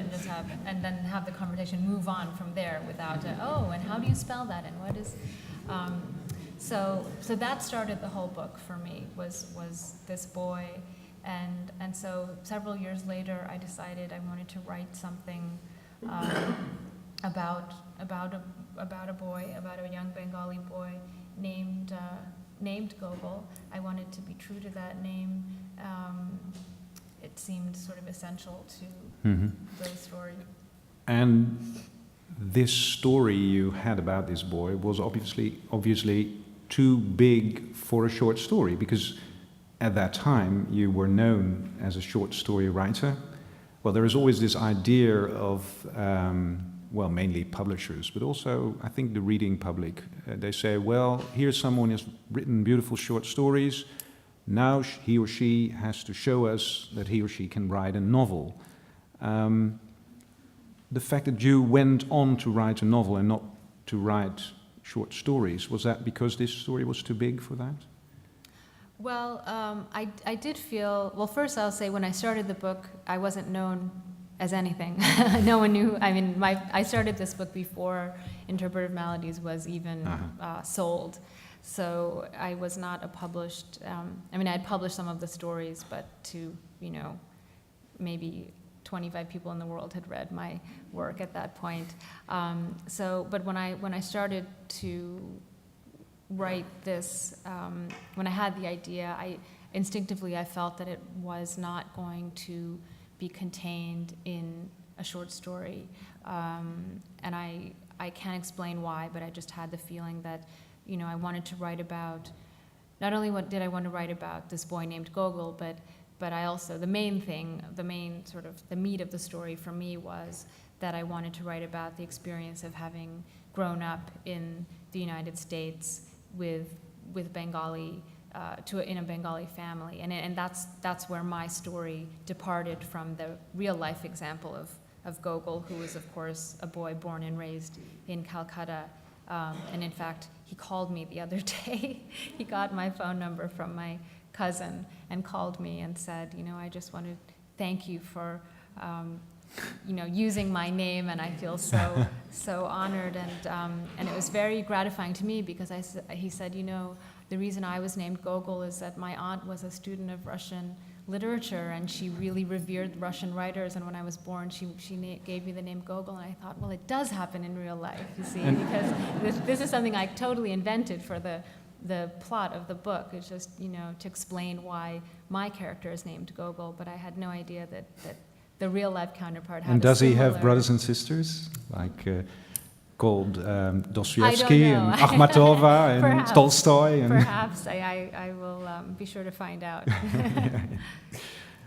then have the conversation move on from there without and how do you spell that, and what is so that started the whole book for me, was this boy, and so several years later I decided I wanted to write something about a boy, about a young Bengali boy named Gogol. I wanted to be true to that name. It seemed sort of essential to the story. And this story you had about this boy was obviously too big for a short story, because at that time you were known as a short story writer. Well, there is always this idea of, mainly publishers, but also I think the reading public. They say, well, here's someone who's written beautiful short stories. Now he or she has to show us that he or she can write a novel. The fact that you went on to write a novel and not to write short stories, was that because this story was too big for that? Well, I did feel, well, first I'll say when I started the book, I wasn't known as anything. No one knew. I mean, I started this book before Interpretive Maladies was even sold. So I was not a published, I mean, I had published some of the stories, but to, maybe 25 people in the world had read my work at that point. But when I started to write this, when I had the idea, instinctively I felt that it was not going to be contained in a short story. And I can't explain why, but I just had the feeling that, I wanted to write about, not only did I want to write about this boy named Gogol, but I also, the main sort of, the meat of the story for me was that I wanted to write about the experience of having grown up in the United States with Bengali, in a Bengali family. And that's where my story departed from the real life example of Gogol, who was, of course, a boy born and raised in Calcutta. And in fact, he called me the other day. He got my phone number from my cousin and called me and said, I just want to thank you for, using my name, and I feel so honored. And it was very gratifying to me because he said, the reason I was named Gogol is that my aunt was a student of Russian literature, and she really revered Russian writers, and when I was born, she gave me the name Gogol, and I thought, well, it does happen in real life, you see, because this is something I totally invented for the plot of the book. It's just, to explain why my character is named Gogol, but I had no idea that the real life counterpart had. And does he have brothers and sisters, like called Dostoevsky and Akhmatova and Perhaps. Tolstoy? And Perhaps. I will be sure to find out.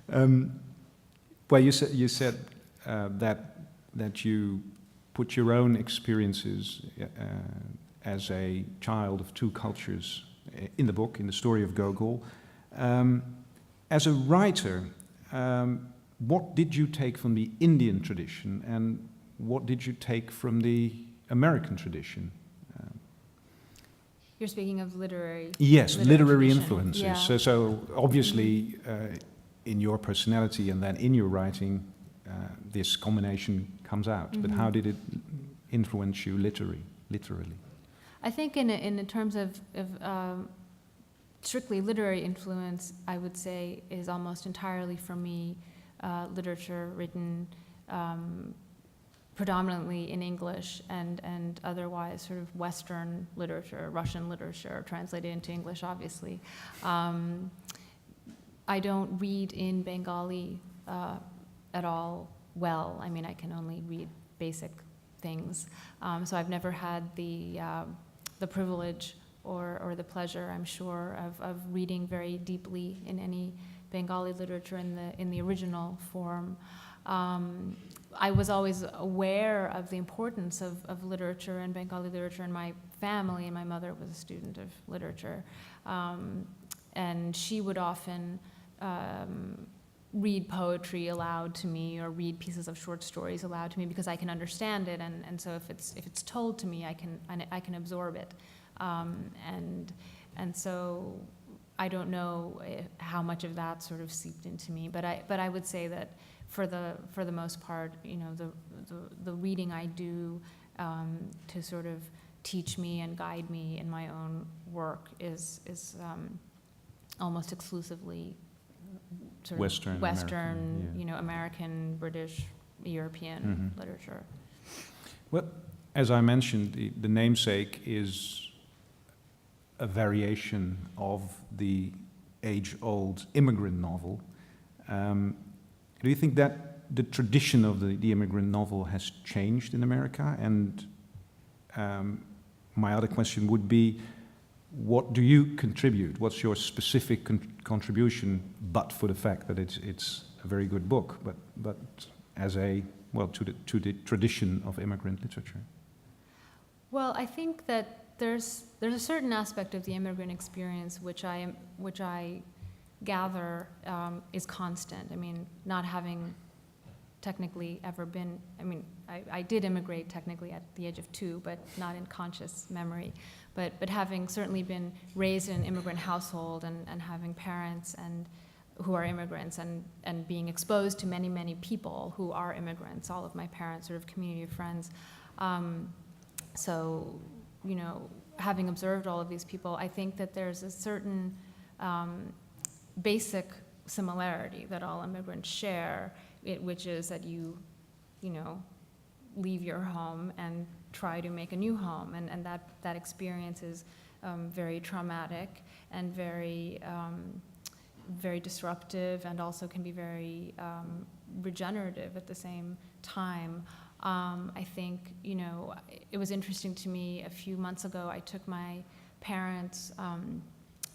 Well, you said that you put your own experiences as a child of two cultures in the book, in the story of Gogol. As a writer, what did you take from the Indian tradition, and what did you take from the American tradition? You're speaking of literary. Yes, literary tradition. influences. Yeah. So obviously, in your personality and then in your writing, this combination comes out. But how did it influence you literally? I think in terms of strictly literary influence, I would say is almost entirely for me literature written predominantly in English and otherwise sort of Western literature, Russian literature, translated into English, obviously. I don't read in Bengali at all well. I mean, I can only read basic things. So I've never had the privilege or the pleasure, I'm sure, of reading very deeply in any Bengali literature in the original form. I was always aware of the importance of literature and Bengali literature in my family, and my mother was a student of literature. And she would often read poetry aloud to me or read pieces of short stories aloud to me because I can understand it, and so if it's told to me, I can absorb it. And so I don't know how much of that sort of seeped into me, but I would say that for the most part, the reading I do to sort of teach me and guide me in my own work is almost exclusively sort of Western, American, American, British, European literature. Well, as I mentioned, the namesake is a variation of the age-old immigrant novel. Do you think that the tradition of the immigrant novel has changed in America? And my other question would be, what do you contribute? What's your specific contribution, but for the fact that it's a very good book, but as to the tradition of immigrant literature? Well, I think that there's a certain aspect of the immigrant experience which I gather is constant. I mean, not having technically ever been, I did immigrate technically at the age of 2, but not in conscious memory. But having certainly been raised in an immigrant household and having parents and who are immigrants and being exposed to many, many people who are immigrants, all of my parents' sort of community of friends. So, you know, having observed all of these people, I think that there's a certain basic similarity that all immigrants share, which is that you know, leave your home and try to make a new home, and that experience is very traumatic and very very disruptive, and also can be very regenerative at the same time. I think, you know, it was interesting to me a few months ago, I took my parents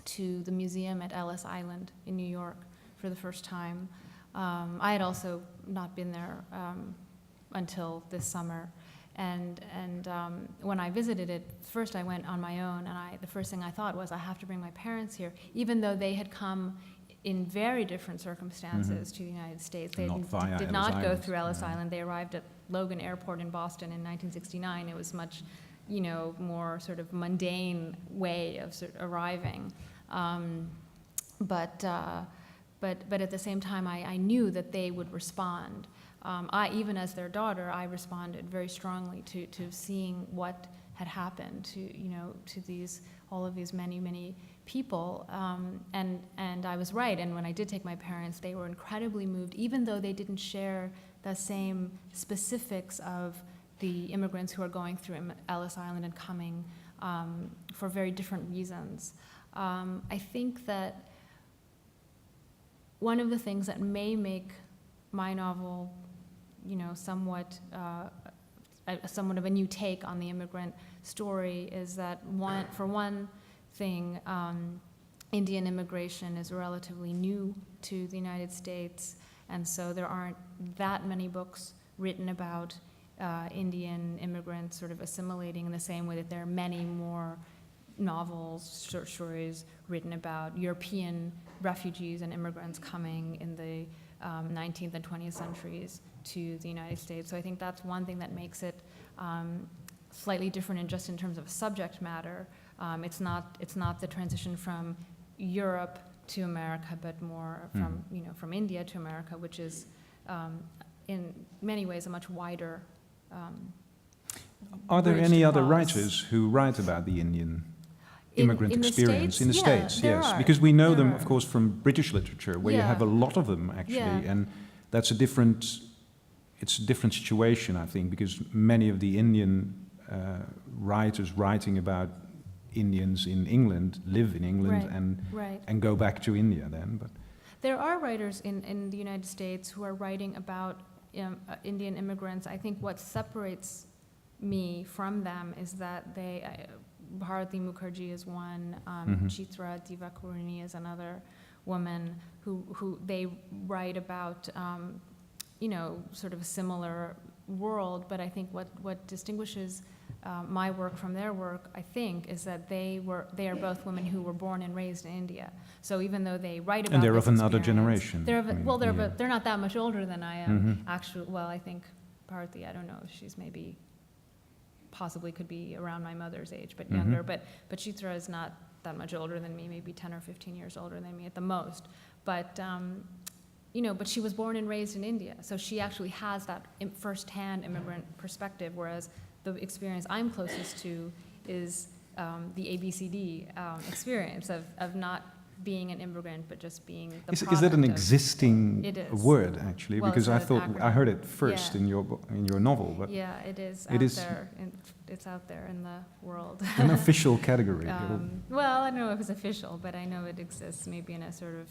to the museum at Ellis Island in New York for the first time. I had also not been there until this summer. And when I visited it, first I went on my own, and the first thing I thought was, I have to bring my parents here, even though they had come in very different circumstances to the United States. They did not go through Ellis Island. They arrived at Logan Airport in Boston in 1969. It was much, you know, more sort of mundane way of arriving. But at the same time, I knew that they would respond. Even as their daughter, I responded very strongly to seeing what had happened to, you know, to all of these many people, and I was right. And when I did take my parents, they were incredibly moved, even though they didn't share the same specifics of the immigrants who are going through Ellis Island and coming for very different reasons. I think that one of the things that may make my novel, you know, somewhat of a new take on the immigrant story is that for one thing, Indian immigration is relatively new to the United States, and so there aren't that many books written about Indian immigrants sort of assimilating in the same way that there are many more novels, short stories written about European refugees and immigrants coming in the 19th and 20th centuries to the United States. So I think that's one thing that makes it slightly different just in terms of subject matter. It's not the transition from Europe to America, but more from India to America, which is in many ways a much wider. Are there any other cross. writers who write about the Indian immigrant experience in the States? There Yes, are. because we know them, There of are. course, from British literature, where you have a lot of them actually, and that's a different situation, I think, because many of the Indian writers writing about Indians in England live in England and go back to India then. But there are writers in the United States who are writing about Indian immigrants. I think what separates me from them is that Bharati Mukherjee is one, Chitra Divakaruni is another woman who they write about, sort of a similar world. But I think what distinguishes my work from their work, I think, is that they are both women who were born and raised in India. So even though they write about and they're this of another experience, generation. they're not that much older than I am. Actually, well, I think Bharati, I don't know, she's maybe possibly could be around my mother's age, but younger. But Chitra is not that much older than me, maybe 10 or 15 years older than me at the most. But but she was born and raised in India, so she actually has that first-hand immigrant perspective, whereas the experience I'm closest to is the ABCD experience of not being an immigrant, but just being the product. Is that an existing It is. word, actually? Well, because I it's an thought I acronym. heard it first in your novel, but Yeah, it is it out is there. It's out there in the world. an official category. Well, I don't know if it's official, but I know it exists maybe in a sort of,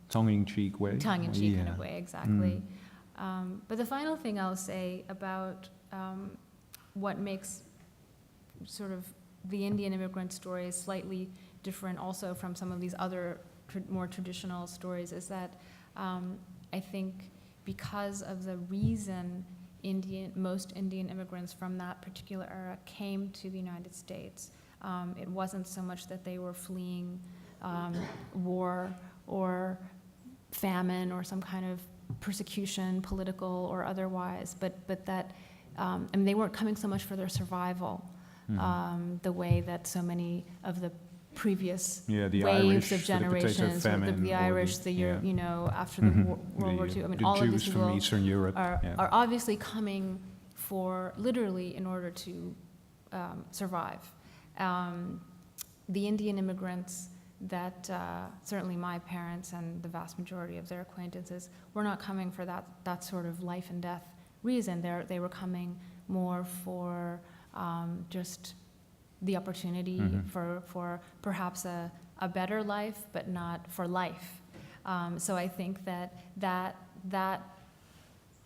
tongue-in-cheek way. tongue-in-cheek kind of way, exactly. But the final thing I'll say about what makes sort of the Indian immigrant story is slightly different also from some of these other more traditional stories is that I think because of the reason most Indian immigrants from that particular era came to the United States, it wasn't so much that they were fleeing war or famine or some kind of persecution, political or otherwise, but that they weren't coming so much for their survival, the way that so many of the previous Yeah, the waves Irish, of for the potato generations, famine, the or Irish, after the World War II. I mean, the all of Jews these from people Eastern Europe. are obviously coming for literally in order to survive. The Indian immigrants that certainly my parents and the vast majority of their acquaintances were not coming for that sort of life and death reason. They were coming more for just the opportunity for perhaps a better life, but not for life. So I think that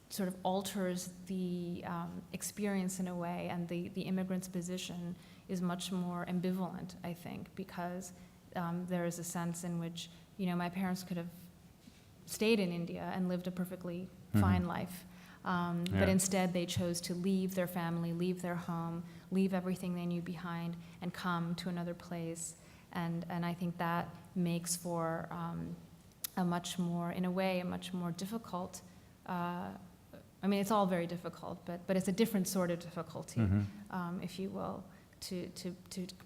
sort of alters the experience in a way, and the immigrant's position is much more ambivalent, I think, because there is a sense in which, my parents could have stayed in India and lived a perfectly fine life. But instead they chose to leave their family, leave their home, leave everything they knew behind, and come to another place. And I think that makes for a much more difficult, it's all very difficult, but it's a different sort of difficulty, if you will, to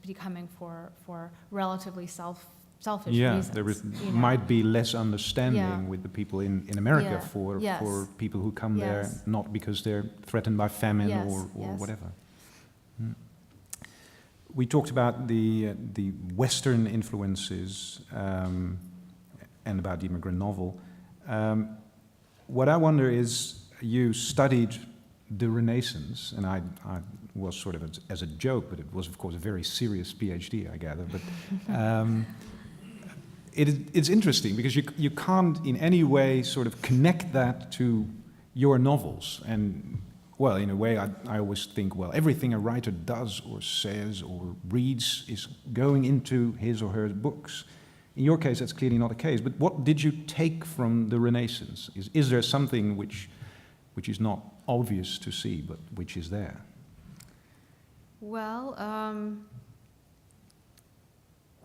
be coming for relatively selfish reasons. There might be less understanding with the people in America for people who come there not because they're threatened by famine or whatever. We talked about the Western influences and about the immigrant novel. What I wonder is, you studied the Renaissance, and I was sort of as a joke, but it was of course a very serious PhD, I gather. But it's interesting because you can't in any way sort of connect that to your novels. And well, in a way, I always think, well, everything a writer does or says or reads is going into his or her books. In your case, that's clearly not the case. But what did you take from the Renaissance? Is there something which is not obvious to see, but which is there? Well,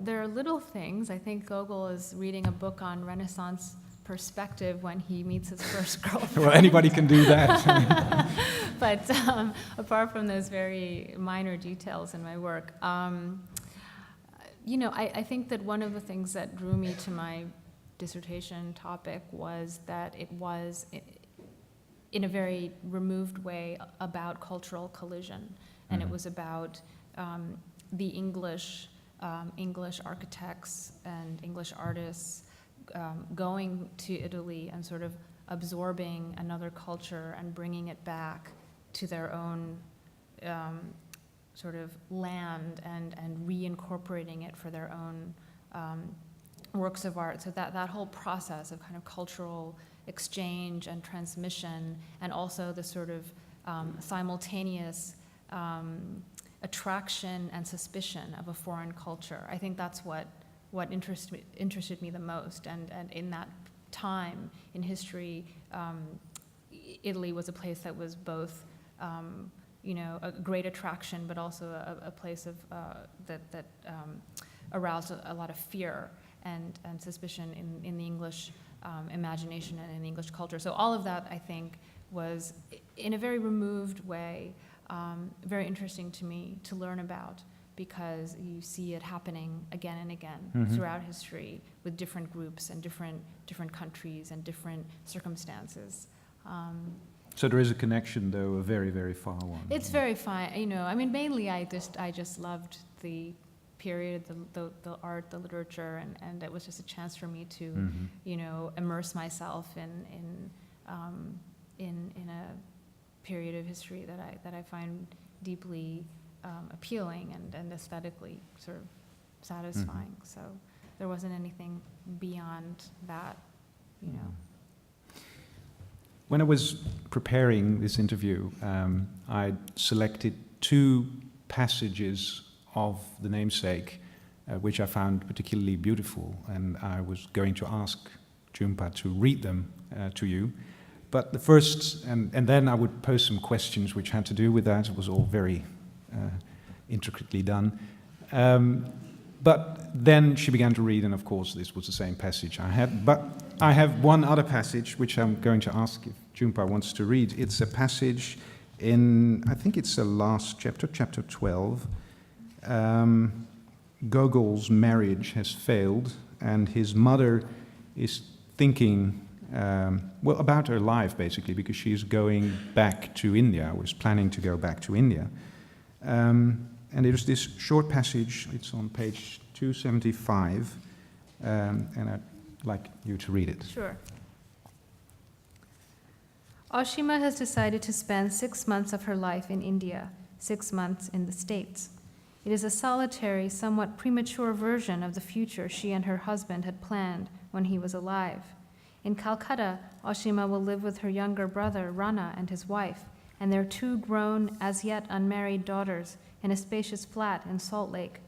there are little things. I think Gogol is reading a book on Renaissance perspective when he meets his first girlfriend. Well, anybody can do that. But apart from those very minor details in my work, I think that one of the things that drew me to my dissertation topic was that it was, in a very removed way, about cultural collision. And it was about the English architects and English artists going to Italy and sort of absorbing another culture and bringing it back to their own sort of land and reincorporating it for their own works of art. So that whole process of kind of cultural exchange and transmission, and also the sort of simultaneous attraction and suspicion of a foreign culture. I think that's what interested me the most. And in that time in history, Italy was a place that was both a great attraction, but also a place of that aroused a lot of fear and suspicion in the English imagination and in the English culture. So all of that, I think, was, in a very removed way, very interesting to me to learn about, because you see it happening again and again throughout history with different groups and different countries and different circumstances. So there is a connection, though, a very, very far one. It's very fine. Mainly I just loved the period, the art, the literature, and it was just a chance for me to, immerse myself in a period of history that I find deeply appealing and aesthetically sort of satisfying. So there wasn't anything beyond that, When I was preparing this interview, I selected two passages of the Namesake, which I found particularly beautiful, and I was going to ask Jhumpa to read them to you. But the first, and then I would pose some questions which had to do with that. It was all very intricately done. But then she began to read, and of course this was the same passage I had. But I have one other passage which I'm going to ask if Jhumpa wants to read. It's a passage in, I think it's the last chapter, chapter 12. Gogol's marriage has failed, and his mother is thinking, well, about her life, basically, because she's going back to India, was planning to go back to India. And there's this short passage, it's on page 275, and I'd like you to read it. Sure. Ashima has decided to spend 6 months of her life in India, 6 months in the States. It is a solitary, somewhat premature version of the future she and her husband had planned when he was alive. In Calcutta, Ashima will live with her younger brother, Rana, and his wife, and their 2 grown, as yet unmarried daughters in a spacious flat in Salt Lake.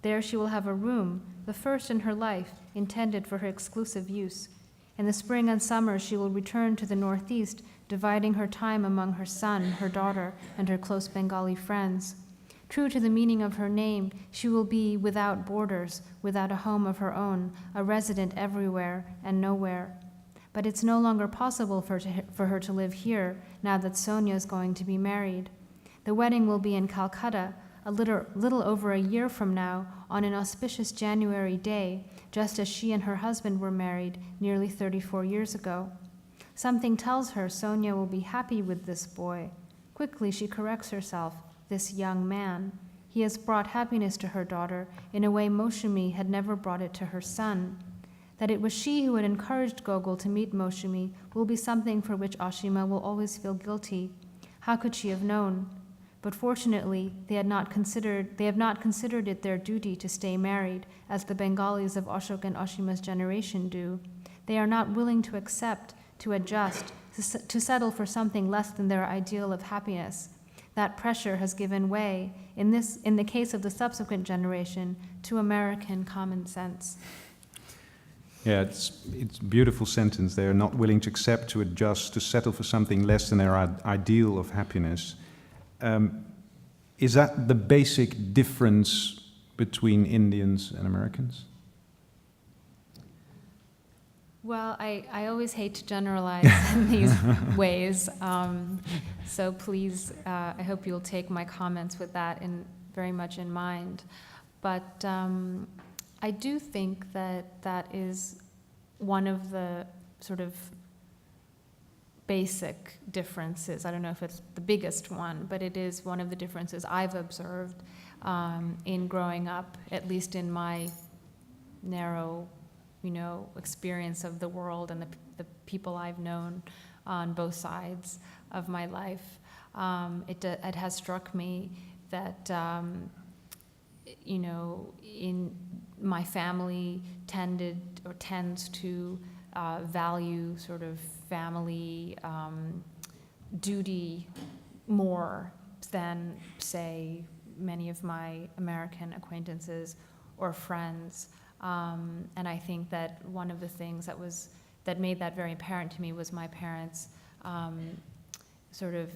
There she will have a room, the first in her life, intended for her exclusive use. In the spring and summer, she will return to the Northeast, dividing her time among her son, her daughter, and her close Bengali friends. True to the meaning of her name, she will be without borders, without a home of her own, a resident everywhere and nowhere. But it's no longer possible for her to live here, now that Sonia is going to be married. The wedding will be in Calcutta, a little over a year from now, on an auspicious January day, just as she and her husband were married nearly 34 years ago. Something tells her Sonia will be happy with this boy. Quickly she corrects herself, this young man. He has brought happiness to her daughter in a way Moushumi had never brought it to her son. That it was she who had encouraged Gogol to meet Moushumi will be something for which Ashima will always feel guilty. How could she have known? But fortunately, they have not considered it their duty to stay married, as the Bengalis of Ashoke and Ashima's generation do. They are not willing to accept, to adjust, to settle for something less than their ideal of happiness. That pressure has given way, in the case of the subsequent generation, to American common sense. Yeah, it's a beautiful sentence. They are not willing to accept, to adjust, to settle for something less than their ideal of happiness. Is that the basic difference between Indians and Americans? Well, I always hate to generalize in these ways, so please, I hope you'll take my comments with that very much in mind. But I do think that is one of the sort of basic differences. I don't know if it's the biggest one, but it is one of the differences I've observed in growing up, at least in my narrow, experience of the world and the people I've known on both sides of my life. It has struck me that, in my family tends to value sort of family duty more than, say, many of my American acquaintances or friends. And I think that one of the things that made that very apparent to me was my parents' sort of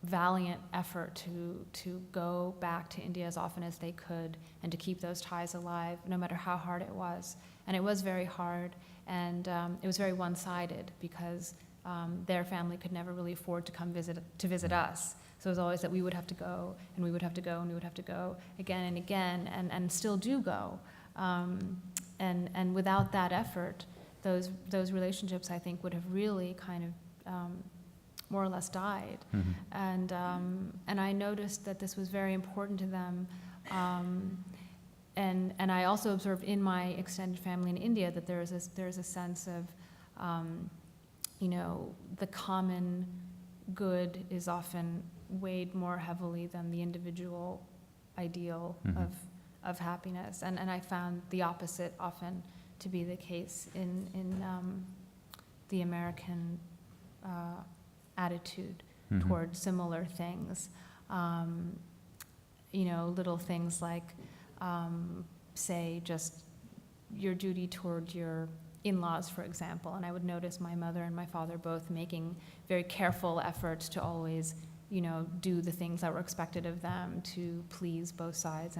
valiant effort to go back to India as often as they could and to keep those ties alive, no matter how hard it was. And it was very hard, and it was very one-sided because their family could never really afford to come visit us. So it was always that we would have to go, and we would have to go, and we would have to go again and again, and still do go. And without that effort, those relationships, I think, would have really kind of more or less died. Mm-hmm. And I noticed that this was very important to them. And I also observed in my extended family in India that there is a sense of, the common good is often weighed more heavily than the individual ideal mm-hmm. of happiness. And I found the opposite often to be the case in the American attitude mm-hmm. toward similar things. Little things like, say, just your duty toward your in-laws, for example. And I would notice my mother and my father both making very careful efforts to always, do the things that were expected of them to please both sides. And